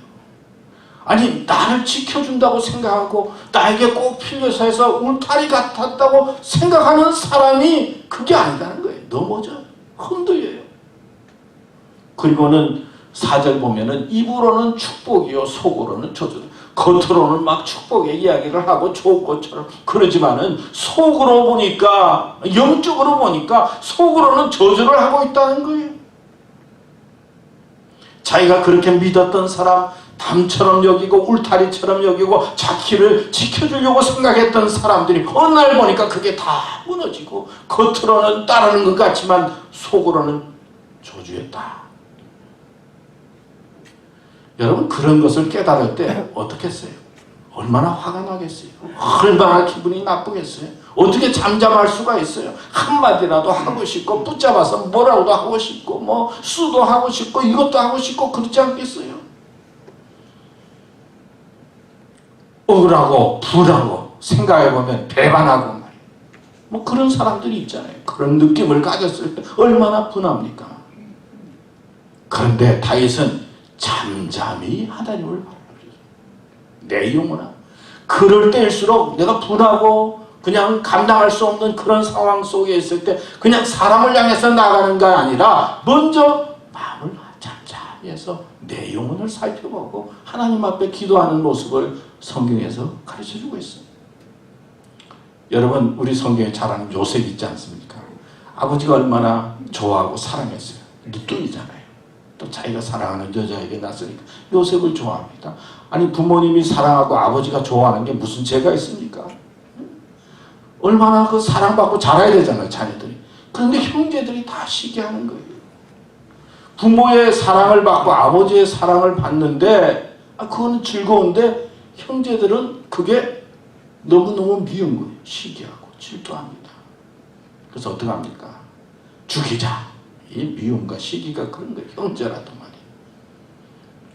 아니, 나를 지켜준다고 생각하고 나에게 꼭 필요해서 해서 울타리 같았다고 생각하는 사람이 그게 아니라는 거예요. 넘어져요. 흔들려요. 그리고는 4절 보면은 입으로는 축복이요 속으로는 저주. 겉으로는 막 축복의 이야기를 하고 좋은 것처럼 그러지만은 속으로 보니까, 영적으로 보니까 속으로는 저주를 하고 있다는 거예요. 자기가 그렇게 믿었던 사람, 담처럼 여기고 울타리처럼 여기고 자기를 지켜주려고 생각했던 사람들이 어느 날 보니까 그게 다 무너지고 겉으로는 따르는 것 같지만 속으로는 저주했다. 여러분, 그런 것을 깨달을 때 어떻게 했어요? 얼마나 화가 나겠어요? 얼마나 기분이 나쁘겠어요? 어떻게 잠잠할 수가 있어요? 한마디라도 하고 싶고 붙잡아서 뭐라고도 하고 싶고 뭐 수도 하고 싶고 이것도 하고 싶고 그렇지 않겠어요? 억울하고 분하고 생각해보면 배반하고 말이에요. 뭐 그런 사람들이 있잖아요. 그런 느낌을 가졌을 때 얼마나 분합니까? 그런데 다윗은 잠잠히 하나님을 바라보죠. 내 영혼아, 그럴 때일수록 내가 분하고 그냥 감당할 수 없는 그런 상황 속에 있을 때 그냥 사람을 향해서 나가는 게 아니라 먼저 마음을 잠잠히 해서 내 영혼을 살펴보고 하나님 앞에 기도하는 모습을 성경에서 가르쳐주고 있습니다. 여러분, 우리 성경에 잘 아는 요셉 있지 않습니까? 아버지가 얼마나 좋아하고 사랑했어요. 늦둥이잖아요. 또 자기가 사랑하는 여자에게 낳았으니까 요셉을 좋아합니다. 아니 부모님이 사랑하고 아버지가 좋아하는 게 무슨 죄가 있습니까? 얼마나 그 사랑받고 자라야 되잖아요, 자녀들이. 그런데 형제들이 다 시기하는 거예요. 부모의 사랑을 받고 아버지의 사랑을 받는데 그거는 즐거운데 형제들은 그게 너무너무 미운 거예요. 시기하고 질투합니다. 그래서 어떻게 합니까? 죽이자. 이 미움과 시기가 그런 거예요. 형제라도 말이에요.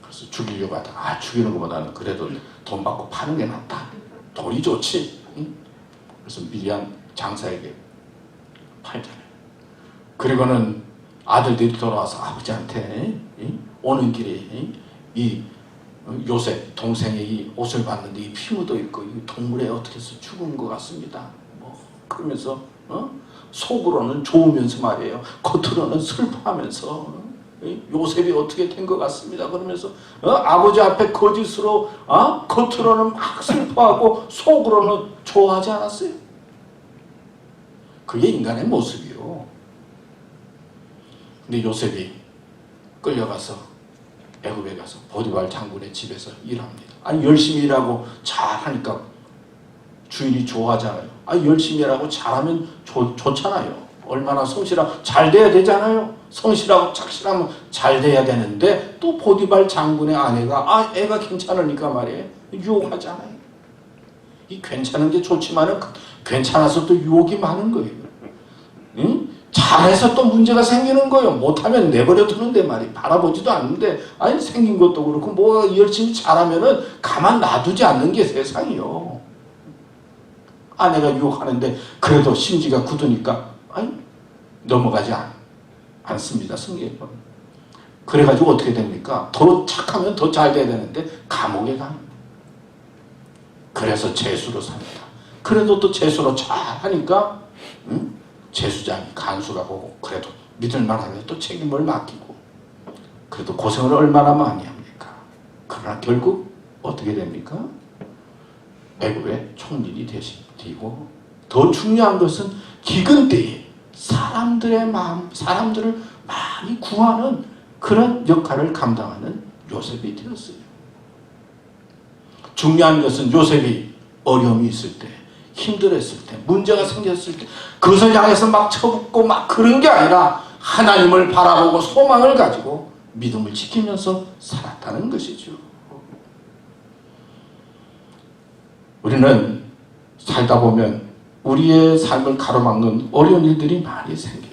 그래서 죽이려고 하다가 죽이는 것보다는 그래도 돈 받고 파는 게 낫다. 돈이 좋지. 응? 그래서 미디안 장사에게 팔잖아요. 그리고는 아들들이 돌아와서 아버지한테 오는 길에 이 요셉 동생이 이 옷을 봤는데 이 피 묻어 있고 이 동물에 어떻게 해서 죽은 것 같습니다. 뭐 그러면서 속으로는 좋으면서 말이에요. 겉으로는 슬퍼하면서 요셉이 어떻게 된 것 같습니다. 그러면서 아버지 앞에 거짓으로 겉으로는 막 슬퍼하고 속으로는 좋아하지 않았어요. 그게 인간의 모습이요. 근데 요셉이 끌려가서 애굽에 가서 보디발 장군의 집에서 일합니다. 아니 열심히 일하고 잘하니까 주인이 좋아하잖아요. 열심히 일하고 잘하면 좋잖아요. 얼마나 성실하고 잘 돼야 되잖아요. 성실하고 착실하면 잘 돼야 되는데 또 보디발 장군의 아내가 애가 괜찮으니까 말이에요. 유혹하잖아요. 이 괜찮은 게 좋지만은 괜찮아서 또 유혹이 많은 거예요. 응? 잘해서 또 문제가 생기는 거예요. 못하면 내버려 두는데 말이에요. 바라보지도 않는데 생긴 것도 그렇고 뭐 열심히 잘하면은 가만 놔두지 않는 게 세상이요. 아내가 유혹하는데 그래도 심지가 굳으니까 넘어가지 않습니다. 성경에 보면. 그래가지고 어떻게 됩니까? 더 착하면 더 잘 돼야 되는데 감옥에 갑니다. 그래서 재수로 삽니다. 그래도 또 재수로 잘하니까 재수장이 간수가 보고 그래도 믿을만하면 또 책임을 맡기고 그래도 고생을 얼마나 많이 합니까? 그러나 결국 어떻게 됩니까? 애굽의 총리이 되시고 더 중요한 것은 기근 때에 사람들의 마음, 사람들을 많이 구하는 그런 역할을 감당하는 요셉이 되었어요. 중요한 것은 요셉이 어려움이 있을 때, 힘들었을 때, 문제가 생겼을 때 그것을 향해서 막 쳐붓고 막 그런 게 아니라 하나님을 바라보고 소망을 가지고 믿음을 지키면서 살았다는 것이죠. 우리는 살다 보면 우리의 삶을 가로막는 어려운 일들이 많이 생겨요.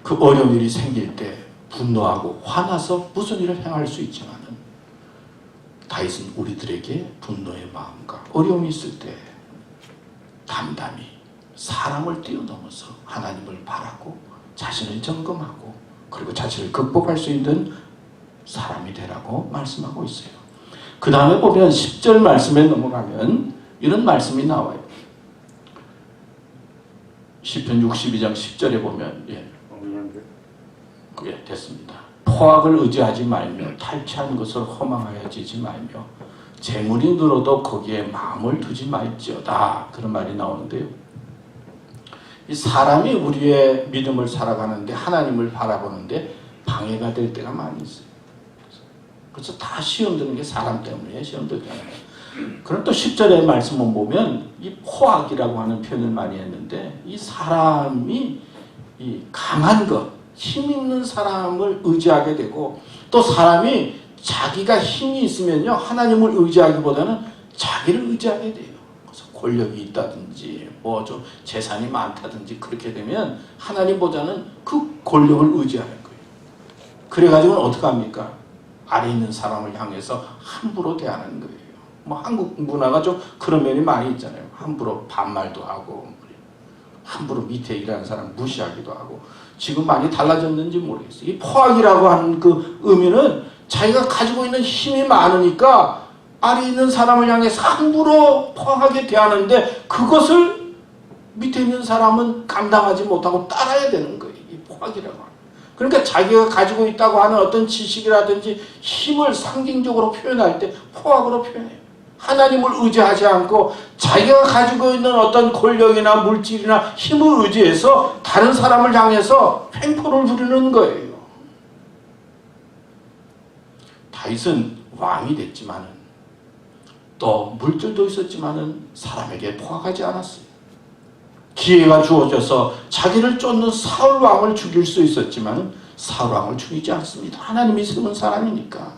그 어려운 일이 생길 때 분노하고 화나서 무슨 일을 행할 수 있지만은 다윗은 우리들에게 분노의 마음과 어려움이 있을 때 담담히 사람을 뛰어넘어서 하나님을 바라고 자신을 점검하고 그리고 자신을 극복할 수 있는 사람이 되라고 말씀하고 있어요. 그 다음에 보면 10절 말씀에 넘어가면 이런 말씀이 나와요. 시편 62장 10절에 보면 그게 됐습니다. 포악을 의지하지 말며 탈취한 것을 허망하여지지 말며 재물이 늘어도 거기에 마음을 두지 말지어다. 그런 말이 나오는데요. 이 사람이 우리의 믿음을 살아가는데 하나님을 바라보는데 방해가 될 때가 많이 있어요. 그래서 다 시험 드는 게 사람 때문에 시험 들잖아요. 그럼 또 10절의 말씀을 보면 이 포악이라고 하는 표현을 많이 했는데 이 사람이 이 강한 것, 힘 있는 사람을 의지하게 되고 또 사람이 자기가 힘이 있으면요 하나님을 의지하기보다는 자기를 의지하게 돼요. 그래서 권력이 있다든지 뭐 좀 재산이 많다든지 그렇게 되면 하나님보다는 그 권력을 의지하는 거예요. 그래가지고는 어떻게 합니까? 아래 있는 사람을 향해서 함부로 대하는 거예요. 뭐 한국 문화가 좀 그런 면이 많이 있잖아요. 함부로 반말도 하고 함부로 밑에 일하는 사람 무시하기도 하고 지금 많이 달라졌는지 모르겠어요. 이 포악이라고 하는 그 의미는 자기가 가지고 있는 힘이 많으니까 아래 있는 사람을 향해서 함부로 포악하게 대하는데 그것을 밑에 있는 사람은 감당하지 못하고 따라야 되는 거예요. 이 포악이라고 하는. 그러니까 자기가 가지고 있다고 하는 어떤 지식이라든지 힘을 상징적으로 표현할 때 포악으로 표현해요. 하나님을 의지하지 않고 자기가 가지고 있는 어떤 권력이나 물질이나 힘을 의지해서 다른 사람을 향해서 횡포를 부리는 거예요. 다윗은 왕이 됐지만은 또 물질도 있었지만은 사람에게 포악하지 않았어요. 기회가 주어져서 자기를 쫓는 사울 왕을 죽일 수 있었지만은 사울 왕을 죽이지 않습니다. 하나님이 세운 사람이니까.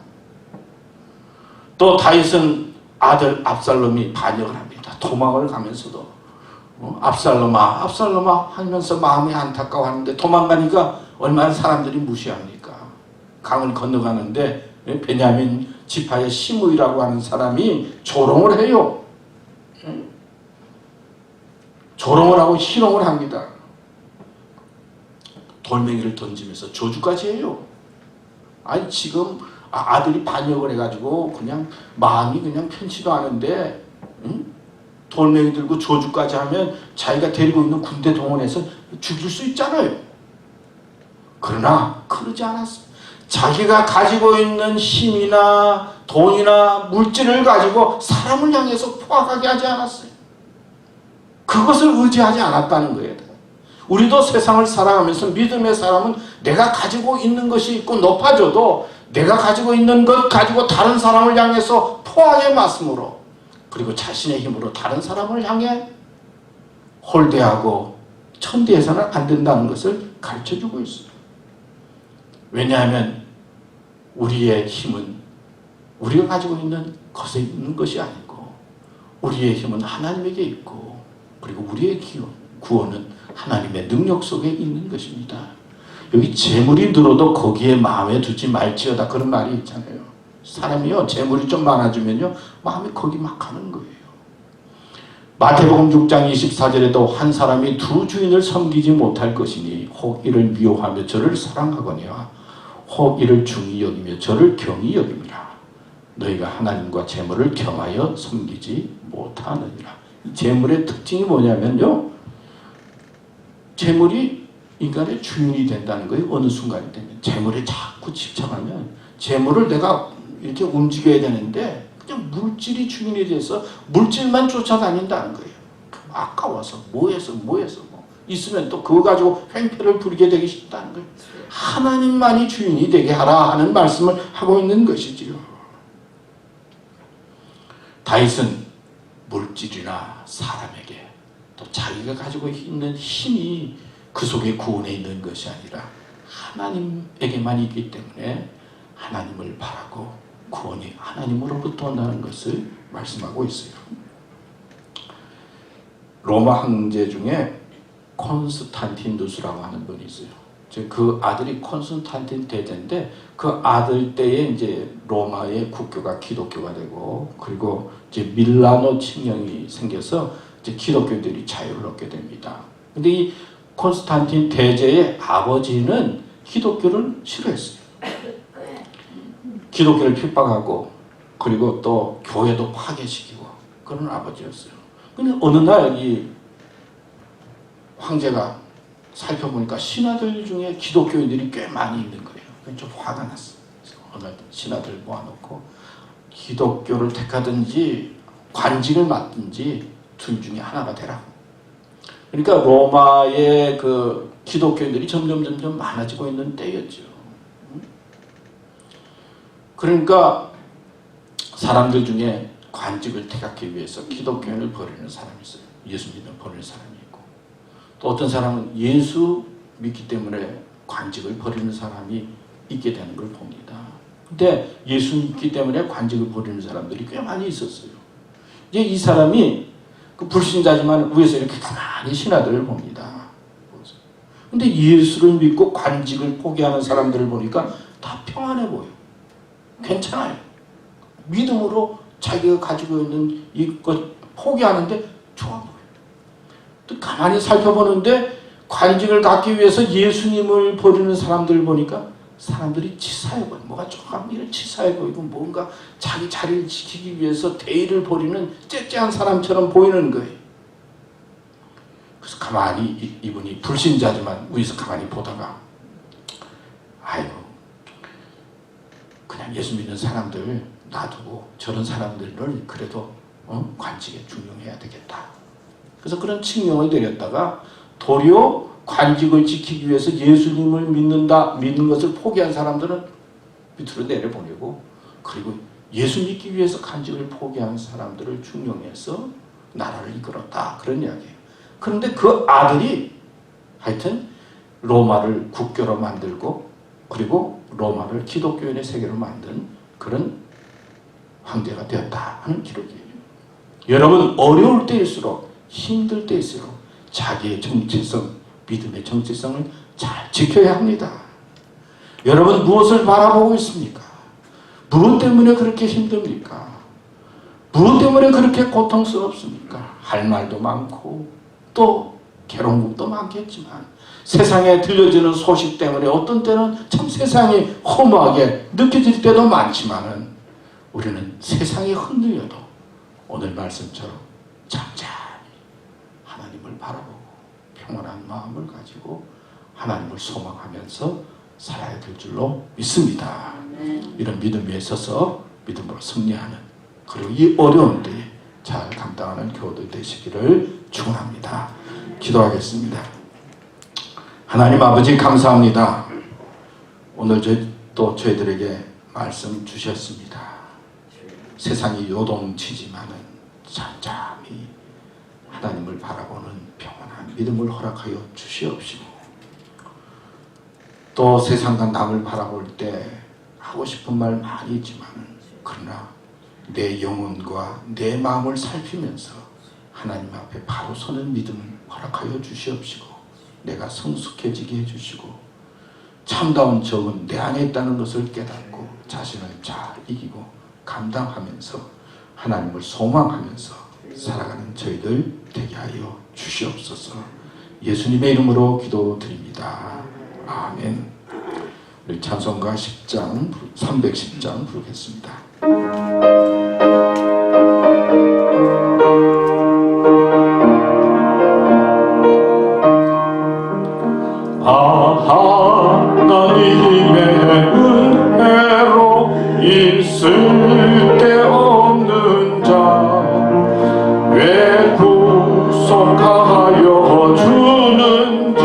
또 다윗은 아들 압살롬이 반역을 합니다. 도망을 가면서도 압살롬아 압살롬아 하면서 마음이 안타까워하는데 도망가니까 얼마나 사람들이 무시합니까? 강을 건너가는데 베냐민 지파의 시므이라고 하는 사람이 조롱을 해요. 조롱을 하고 희롱을 합니다. 돌멩이를 던지면서 저주까지 해요. 아니 지금 아들이 반역을 해가지고 그냥 마음이 그냥 편치도 않은데 돌멩이 들고 저주까지 하면 자기가 데리고 있는 군대 동원해서 죽일 수 있잖아요. 그러나 그러지 않았어요. 자기가 가지고 있는 힘이나 돈이나 물질을 가지고 사람을 향해서 포악하게 하지 않았어요. 그것을 의지하지 않았다는 거예요. 우리도 세상을 살아가면서 믿음의 사람은 내가 가지고 있는 것이 있고 높아져도 내가 가지고 있는 것 가지고 다른 사람을 향해서 포악의 말씀으로 그리고 자신의 힘으로 다른 사람을 향해 홀대하고 천대해서는 안 된다는 것을 가르쳐주고 있어요. 왜냐하면 우리의 힘은 우리가 가지고 있는 것에 있는 것이 아니고 우리의 힘은 하나님에게 있고 그리고 우리의 구원은 하나님의 능력 속에 있는 것입니다. 여기 재물이 늘어도 거기에 마음에 두지 말지어다 그런 말이 있잖아요. 사람이요 재물이 좀 많아지면요 마음이 거기 막 가는 거예요. 마태복음 6장 24절에도 한 사람이 두 주인을 섬기지 못할 것이니 혹 이를 미워하며 저를 사랑하거니와 혹 이를 중히 여기며 저를 경히 여김이라. 너희가 하나님과 재물을 겸하여 섬기지 못하느니라. 재물의 특징이 뭐냐면요 재물이 인간의 주인이 된다는 거예요. 어느 순간이 되면 재물에 자꾸 집착하면 재물을 내가 이렇게 움직여야 되는데 그냥 물질이 주인이 돼서 물질만 쫓아다닌다는 거예요. 아까워서 뭐해서 뭐 있으면 또 그거 가지고 횡패를 부리게 되기 쉽다는 거예요. 하나님만이 주인이 되게 하라 하는 말씀을 하고 있는 것이지요. 다윗은 물질이나 사람에게 또 자기가 가지고 있는 힘이 그 속에 구원에 있는 것이 아니라 하나님에게만 있기 때문에 하나님을 바라고 구원이 하나님으로부터 온다는 것을 말씀하고 있어요. 로마 황제 중에 콘스탄티누스라고 하는 분이 있어요. 그 아들이 콘스탄틴 대제인데 그 아들 때에 이제 로마의 국교가 기독교가 되고 그리고 이제 밀라노 칙령이 생겨서 이제 기독교인들이 자유를 얻게 됩니다. 근데 이 콘스탄틴 대제의 아버지는 기독교를 싫어했어요. 기독교를 핍박하고 그리고 또 교회도 파괴시키고 그런 아버지였어요. 근데 어느 날 이 황제가 살펴보니까 신하들 중에 기독교인들이 꽤 많이 있는 거예요. 좀 화가 났어요. 어느 날 신하들 모아놓고 기독교를 택하든지 관직을 맡든지 둘 중에 하나가 되라고. 그러니까 로마의 그 기독교인들이 점점 많아지고 있는 때였죠. 그러니까 사람들 중에 관직을 택하기 위해서 기독교인을 버리는 사람이 있어요. 예수 믿는 버리는 사람이 있고 또 어떤 사람은 예수 믿기 때문에 관직을 버리는 사람이 있게 되는 걸 봅니다. 근데 예수 믿기 때문에 관직을 버리는 사람들이 꽤 많이 있었어요. 이제 이 사람이 그 불신자지만 위에서 이렇게 가만히 신하들을 봅니다. 근데 예수를 믿고 관직을 포기하는 사람들을 보니까 다 평안해 보여. 괜찮아요. 믿음으로 자기가 가지고 있는 이것 포기하는데 좋아 보여요. 또 가만히 살펴보는데 관직을 갖기 위해서 예수님을 버리는 사람들을 보니까 사람들이 치사해 보여. 뭐가 조금 이런 치사해 보이고 뭔가 자기 자리를 지키기 위해서 대의를 버리는 째째한 사람처럼 보이는 거예요. 그래서 가만히 이분이 불신자지만 위에서 가만히 보다가 아유 그냥 예수 믿는 사람들 놔두고 저런 사람들을 그래도 관직에 중용해야 되겠다. 그래서 그런 칙령을 내렸다가 도리어 관직을 지키기 위해서 예수님을 믿는 것을 포기한 사람들은 밑으로 내려보내고 그리고 예수 믿기 위해서 간직을 포기한 사람들을 중용해서 나라를 이끌었다. 그런 이야기예요. 그런데 그 아들이 하여튼 로마를 국교로 만들고 그리고 로마를 기독교인의 세계로 만든 그런 황제가 되었다 하는 기록이에요. 여러분, 어려울 때일수록 힘들 때일수록 자기의 정체성, 믿음의 정체성을 잘 지켜야 합니다. 여러분, 무엇을 바라보고 있습니까? 무엇 때문에 그렇게 힘듭니까? 무엇 때문에 그렇게 고통스럽습니까? 할 말도 많고 또 괴로운 것도 많겠지만 세상에 들려지는 소식 때문에 어떤 때는 참 세상이 허무하게 느껴질 때도 많지만은 우리는 세상이 흔들려도 오늘 말씀처럼 잠잠히 하나님을 바라보고 평온한 마음을 가지고 하나님을 소망하면서 살아야 될 줄로 믿습니다. 이런 믿음에 있어서 믿음으로 승리하는 그리고 이 어려운 때에 잘 감당하는 교우들 되시기를 축원합니다. 기도하겠습니다. 하나님 아버지 감사합니다. 오늘 또 저희들에게 말씀 주셨습니다. 세상이 요동치지만은 잠잠히 하나님을 바라보는 평온한 믿음을 허락하여 주시옵시고 또 세상과 남을 바라볼 때 하고 싶은 말 많이 있지만 그러나 내 영혼과 내 마음을 살피면서 하나님 앞에 바로 서는 믿음을 허락하여 주시옵시고 내가 성숙해지게 해주시고 참다운 적은 내 안에 있다는 것을 깨닫고 자신을 잘 이기고 감당하면서 하나님을 소망하면서 살아가는 저희들 되게 하여 주시옵소서. 예수님의 이름으로 기도드립니다. 아멘. 우리 찬송가 10장 310장 부르겠습니다. 하나님의 은혜로 있을 데 없는 자 왜 구속하여 주는지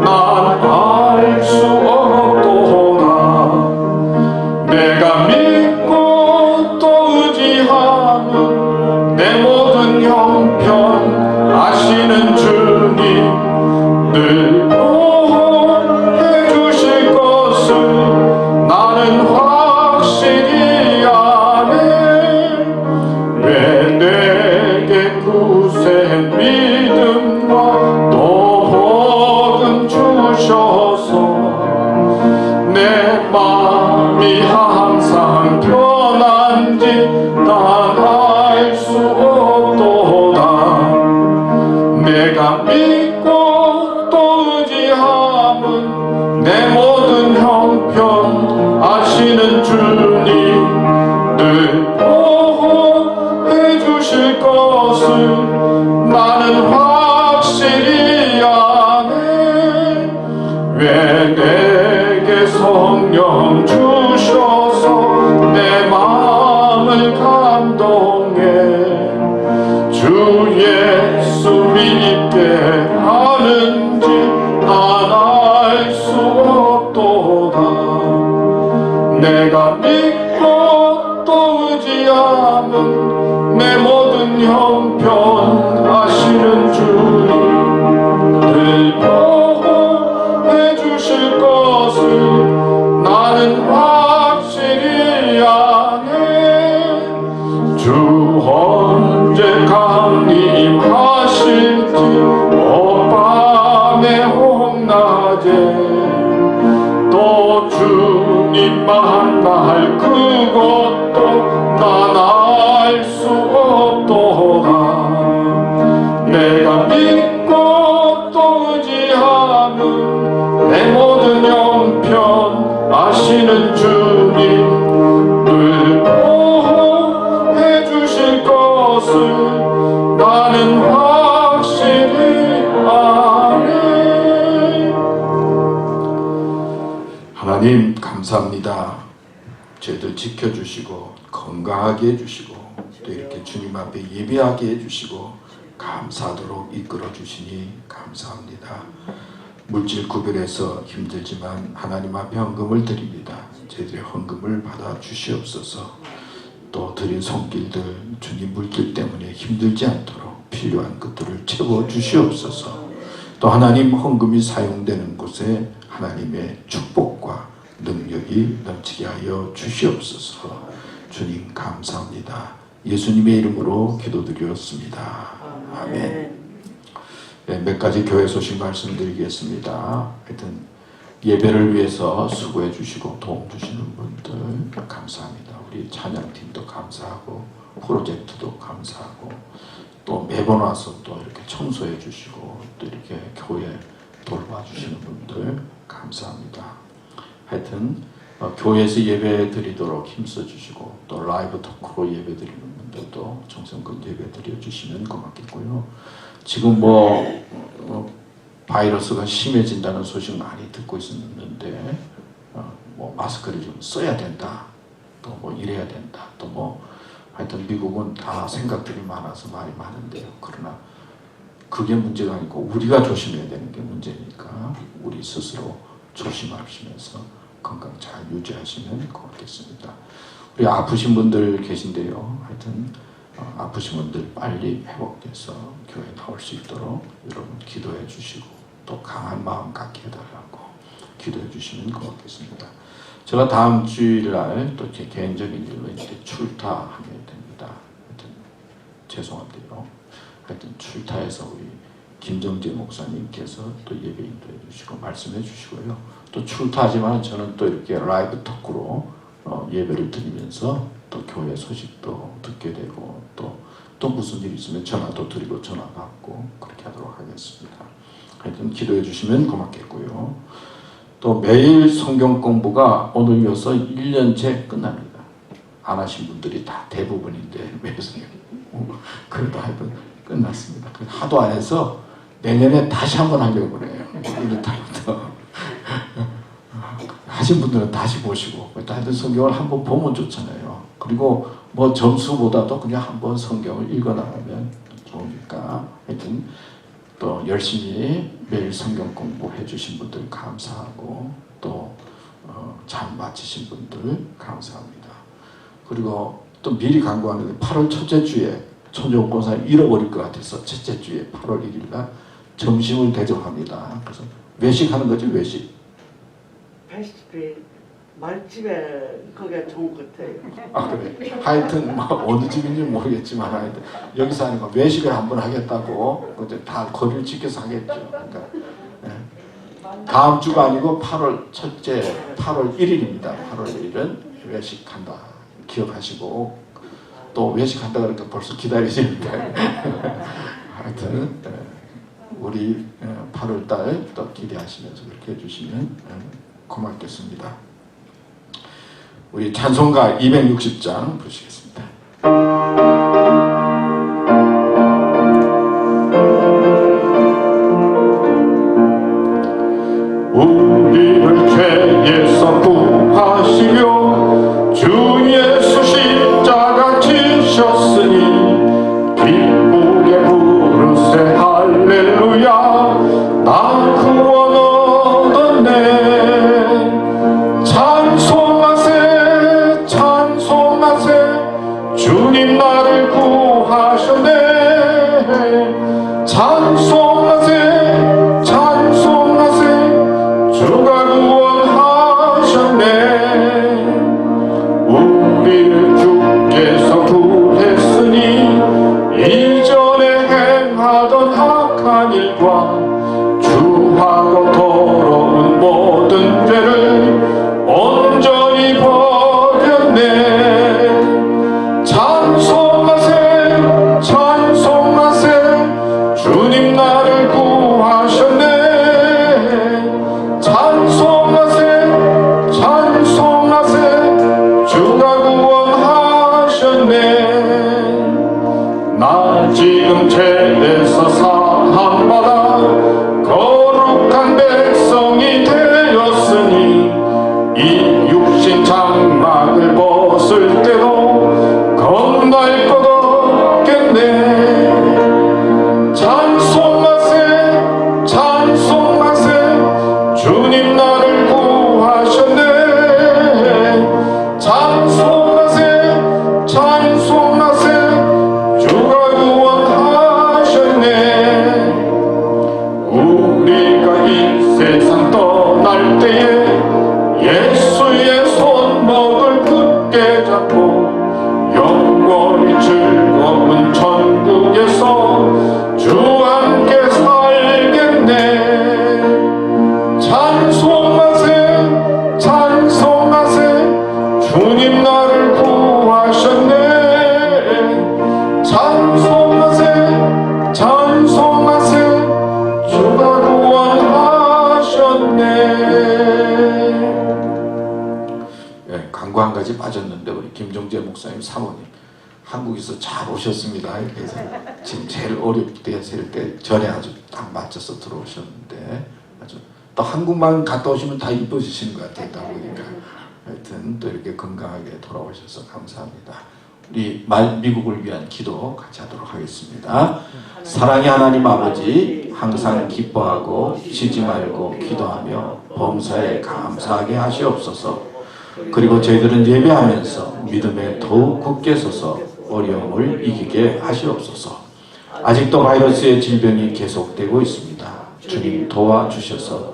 난 알 수 없도다. 내가 믿고 또 의지하는 내 모든 형편 아시는 주님 늘 보호해 주실 것을 나는 확실히 아네. 왜 내게 굳센 믿음과 또 복음 주셔서 내 마음이 항상 편한지 난 알 수 없도다. 내가 믿고 또 의지함은 내 모든 형편 아시는 주님 늘 보호해 주실 것을 나는 확실히 아네. 왜 내게 성령 주셔서 내 마음을 감동해 주 예수 믿게 하는지 난 알 수 없도다. 내가 믿고 또 의지함은 내 모든 형편 아시는 주님 늘 보호해 주실 것을 나는 확실히 아네. 주 언제 강림하실지 어밤에 홍낮에 또 주님 만날 그것도 난 알 수 없도다. 내가 믿고 또 의지하는 내 모든 형편 아시는 주님 늘 보호해 주실 것을 나는 확실히 아네. 하나님 감사합니다. 저희들 지켜주시고 건강하게 해주시고 또 이렇게 주님 앞에 예배하게 해주시고 감사하도록 이끌어 주시니 감사합니다. 물질 구별해서 힘들지만 하나님 앞에 헌금을 드립니다. 저희들의 헌금을 받아 주시옵소서. 또 드린 손길들 주님 물길 때문에 힘들지 않도록 필요한 것들을 채워 주시옵소서. 또 하나님 헌금이 사용되는 곳에 하나님의 축복과 능력이 넘치게 하여 주시옵소서. 주님 감사합니다. 예수님의 이름으로 기도드렸습니다. 아멘. 네, 몇 가지 교회 소식 말씀드리겠습니다. 하여튼 예배를 위해서 수고해 주시고 도움 주시는 분들 감사합니다. 우리 찬양팀도 감사하고 프로젝트도 감사하고 또 매번 와서 또 이렇게 청소해 주시고 또 이렇게 교회 돌봐주시는 분들 감사합니다. 하여튼 교회에서 예배 드리도록 힘써 주시고 또 라이브 토크로 예배 드리는 분들도 정성껏 예배 드려 주시면 고맙겠고요. 지금 바이러스가 심해진다는 소식 많이 듣고 있었는데 마스크를 좀 써야 된다, 또 이래야 된다, 또 하여튼 미국은 다 생각들이 많아서 말이 많은데요. 그러나 그게 문제가 아니고 우리가 조심해야 되는 게 문제니까 우리 스스로 조심하시면서 건강 잘 유지하시면 고맙겠습니다. 우리 아프신 분들 계신데요. 하여튼 아프신 분들 빨리 회복돼서 교회에 나올 수 있도록 여러분 기도해 주시고 또 강한 마음 갖게 해달라고 기도해 주시면 고맙겠습니다. 제가 다음 주일날 또 제 개인적인 일로 이제 출타하게 됩니다. 하여튼 죄송한데요. 하여튼 출타해서 우리 김정재 목사님께서 또 예배 인도해 주시고 말씀해 주시고요. 또 출타하지만 저는 또 이렇게 라이브 토크로 예배를 드리면서 또 교회 소식도 듣게 되고 또 무슨 일 있으면 전화도 드리고 전화 받고 그렇게 하도록 하겠습니다. 하여튼 기도해 주시면 고맙겠고요. 또 매일 성경 공부가 오늘 이어서 1년째 끝납니다. 안 하신 분들이 다 대부분인데 매일 성경 그래도 하여튼 끝났습니다. 하도 안 해서 내년에 다시 한번 하려고 그래요. 이렇다부터 하신 분들은 다시 보시고 하여튼 성경을 한번 보면 좋잖아요. 그리고 점수보다도 그냥 한번 성경을 읽어나가면 좋으니까 하여튼 또 열심히 매일 성경 공부해 주신 분들 감사하고 또 잘 마치신 분들 감사합니다. 그리고 또 미리 광고하는데 8월 첫째 주에 천주교권사 잃어버릴 것 같아서 첫째 주에 8월 1일 날 점심을 대접합니다. 그래서 외식하는 거지 외식. 베스트리 말집에 그게 좋은 것 같아요. 아 그래. 하여튼 어느 집인지 모르겠지만 하여튼 여기서 하니까 외식을 한번 하겠다고 근데 다 거리를 지켜서 하겠죠. 그러니까 다음 주가 아니고 8월 1일입니다. 8월 1일은 외식한다. 기억하시고 또 외식한다 그러니까 벌써 기다리시는데 하여튼 우리 8월 달 또 기대하시면서 그렇게 해주시면 고맙겠습니다. 우리 찬송가 260장 부르시겠습니다. 우리를 죄에서 구하시려 주 예수 십자가 지셨으니 기쁘게 부르세 할렐루야 나 구원 얻었네. 찬송하세 찬송하세 주님 나를 구하셨네. 찬송하세 찬송하세 주가 구원하셨네. 우리를 주께서 구했으니 이전에 행하던 악한 일과 주하고 더러운 모든 죄를 온전히 버렸네. 찬송하세 찬송하세 주님 나를 구하셨네. 찬송 할 때에 예수의 손목을 굳게 잡고 영원히 즐거운 천국에서 주와 함께 살겠네. 찬송하세 찬송하세 주님 나를 구하셨네. 찬송하세 찬송하세 주가 구원하셨네. 예, 광고 한 가지 빠졌는데 우리 김종재 목사님 사모님 한국에서 잘 오셨습니다. 그래서 지금 제일 어렵게 될 때 전에 아주 딱 맞춰서 들어오셨는데 아주 또 한국만 갔다 오시면 다 이뻐지시는 것 같아요. 다 보니까 하여튼 또 이렇게 건강하게 돌아오셔서 감사합니다. 우리 미국을 위한 기도 같이 하도록 하겠습니다. 사랑의 하나님 아버지, 항상 기뻐하고 쉬지 말고 기도하며 범사에 감사하게 하시옵소서. 그리고 저희들은 예배하면서 믿음에 더욱 굳게 서서 어려움을 이기게 하시옵소서. 아직도 바이러스의 질병이 계속되고 있습니다. 주님 도와주셔서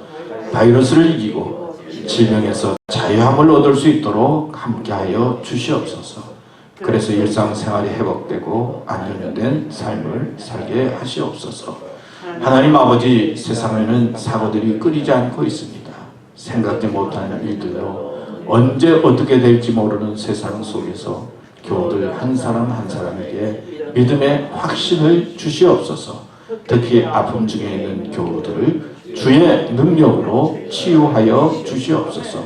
바이러스를 이기고 질병에서 자유함을 얻을 수 있도록 함께하여 주시옵소서. 그래서 일상생활이 회복되고 안정된 삶을 살게 하시옵소서. 하나님 아버지, 세상에는 사고들이 끊이지 않고 있습니다. 생각지 못하는 일들로 언제 어떻게 될지 모르는 세상 속에서 교우들 한 사람 한 사람에게 믿음의 확신을 주시옵소서. 특히 아픔 중에 있는 교우들을 주의 능력으로 치유하여 주시옵소서.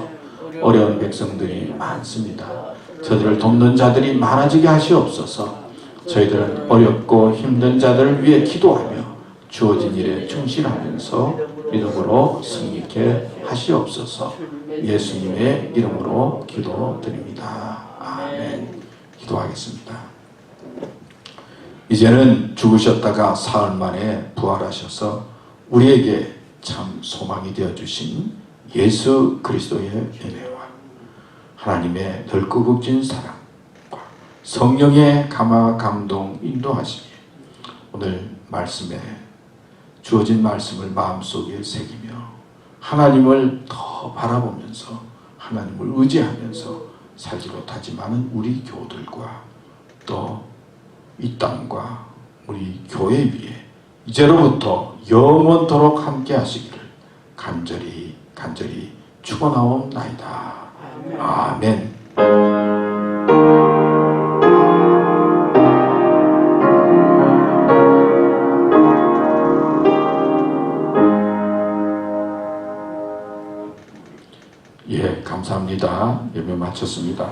어려운 백성들이 많습니다. 저들을 돕는 자들이 많아지게 하시옵소서. 저희들은 어렵고 힘든 자들을 위해 기도하며 주어진 일에 충실하면서 믿음으로 승리케 하시옵소서. 예수님의 이름으로 기도드립니다. 아멘. 기도하겠습니다. 이제는 죽으셨다가 사흘 만에 부활하셔서 우리에게 참 소망이 되어주신 예수 그리스도의 은혜와 하나님의 넓고 극진 사랑과 성령의 감화 감동 인도하심이 오늘 말씀에 주어진 말씀을 마음속에 새기며 하나님을 더 바라보면서 하나님을 의지하면서 살기로 다짐하는 우리 교우들과 또 이 땅과 우리 교회 위에 이제로부터 영원토록 함께 하시기를 간절히 축원하옵나이다. 아멘. 예, 감사합니다. 예배 마쳤습니다.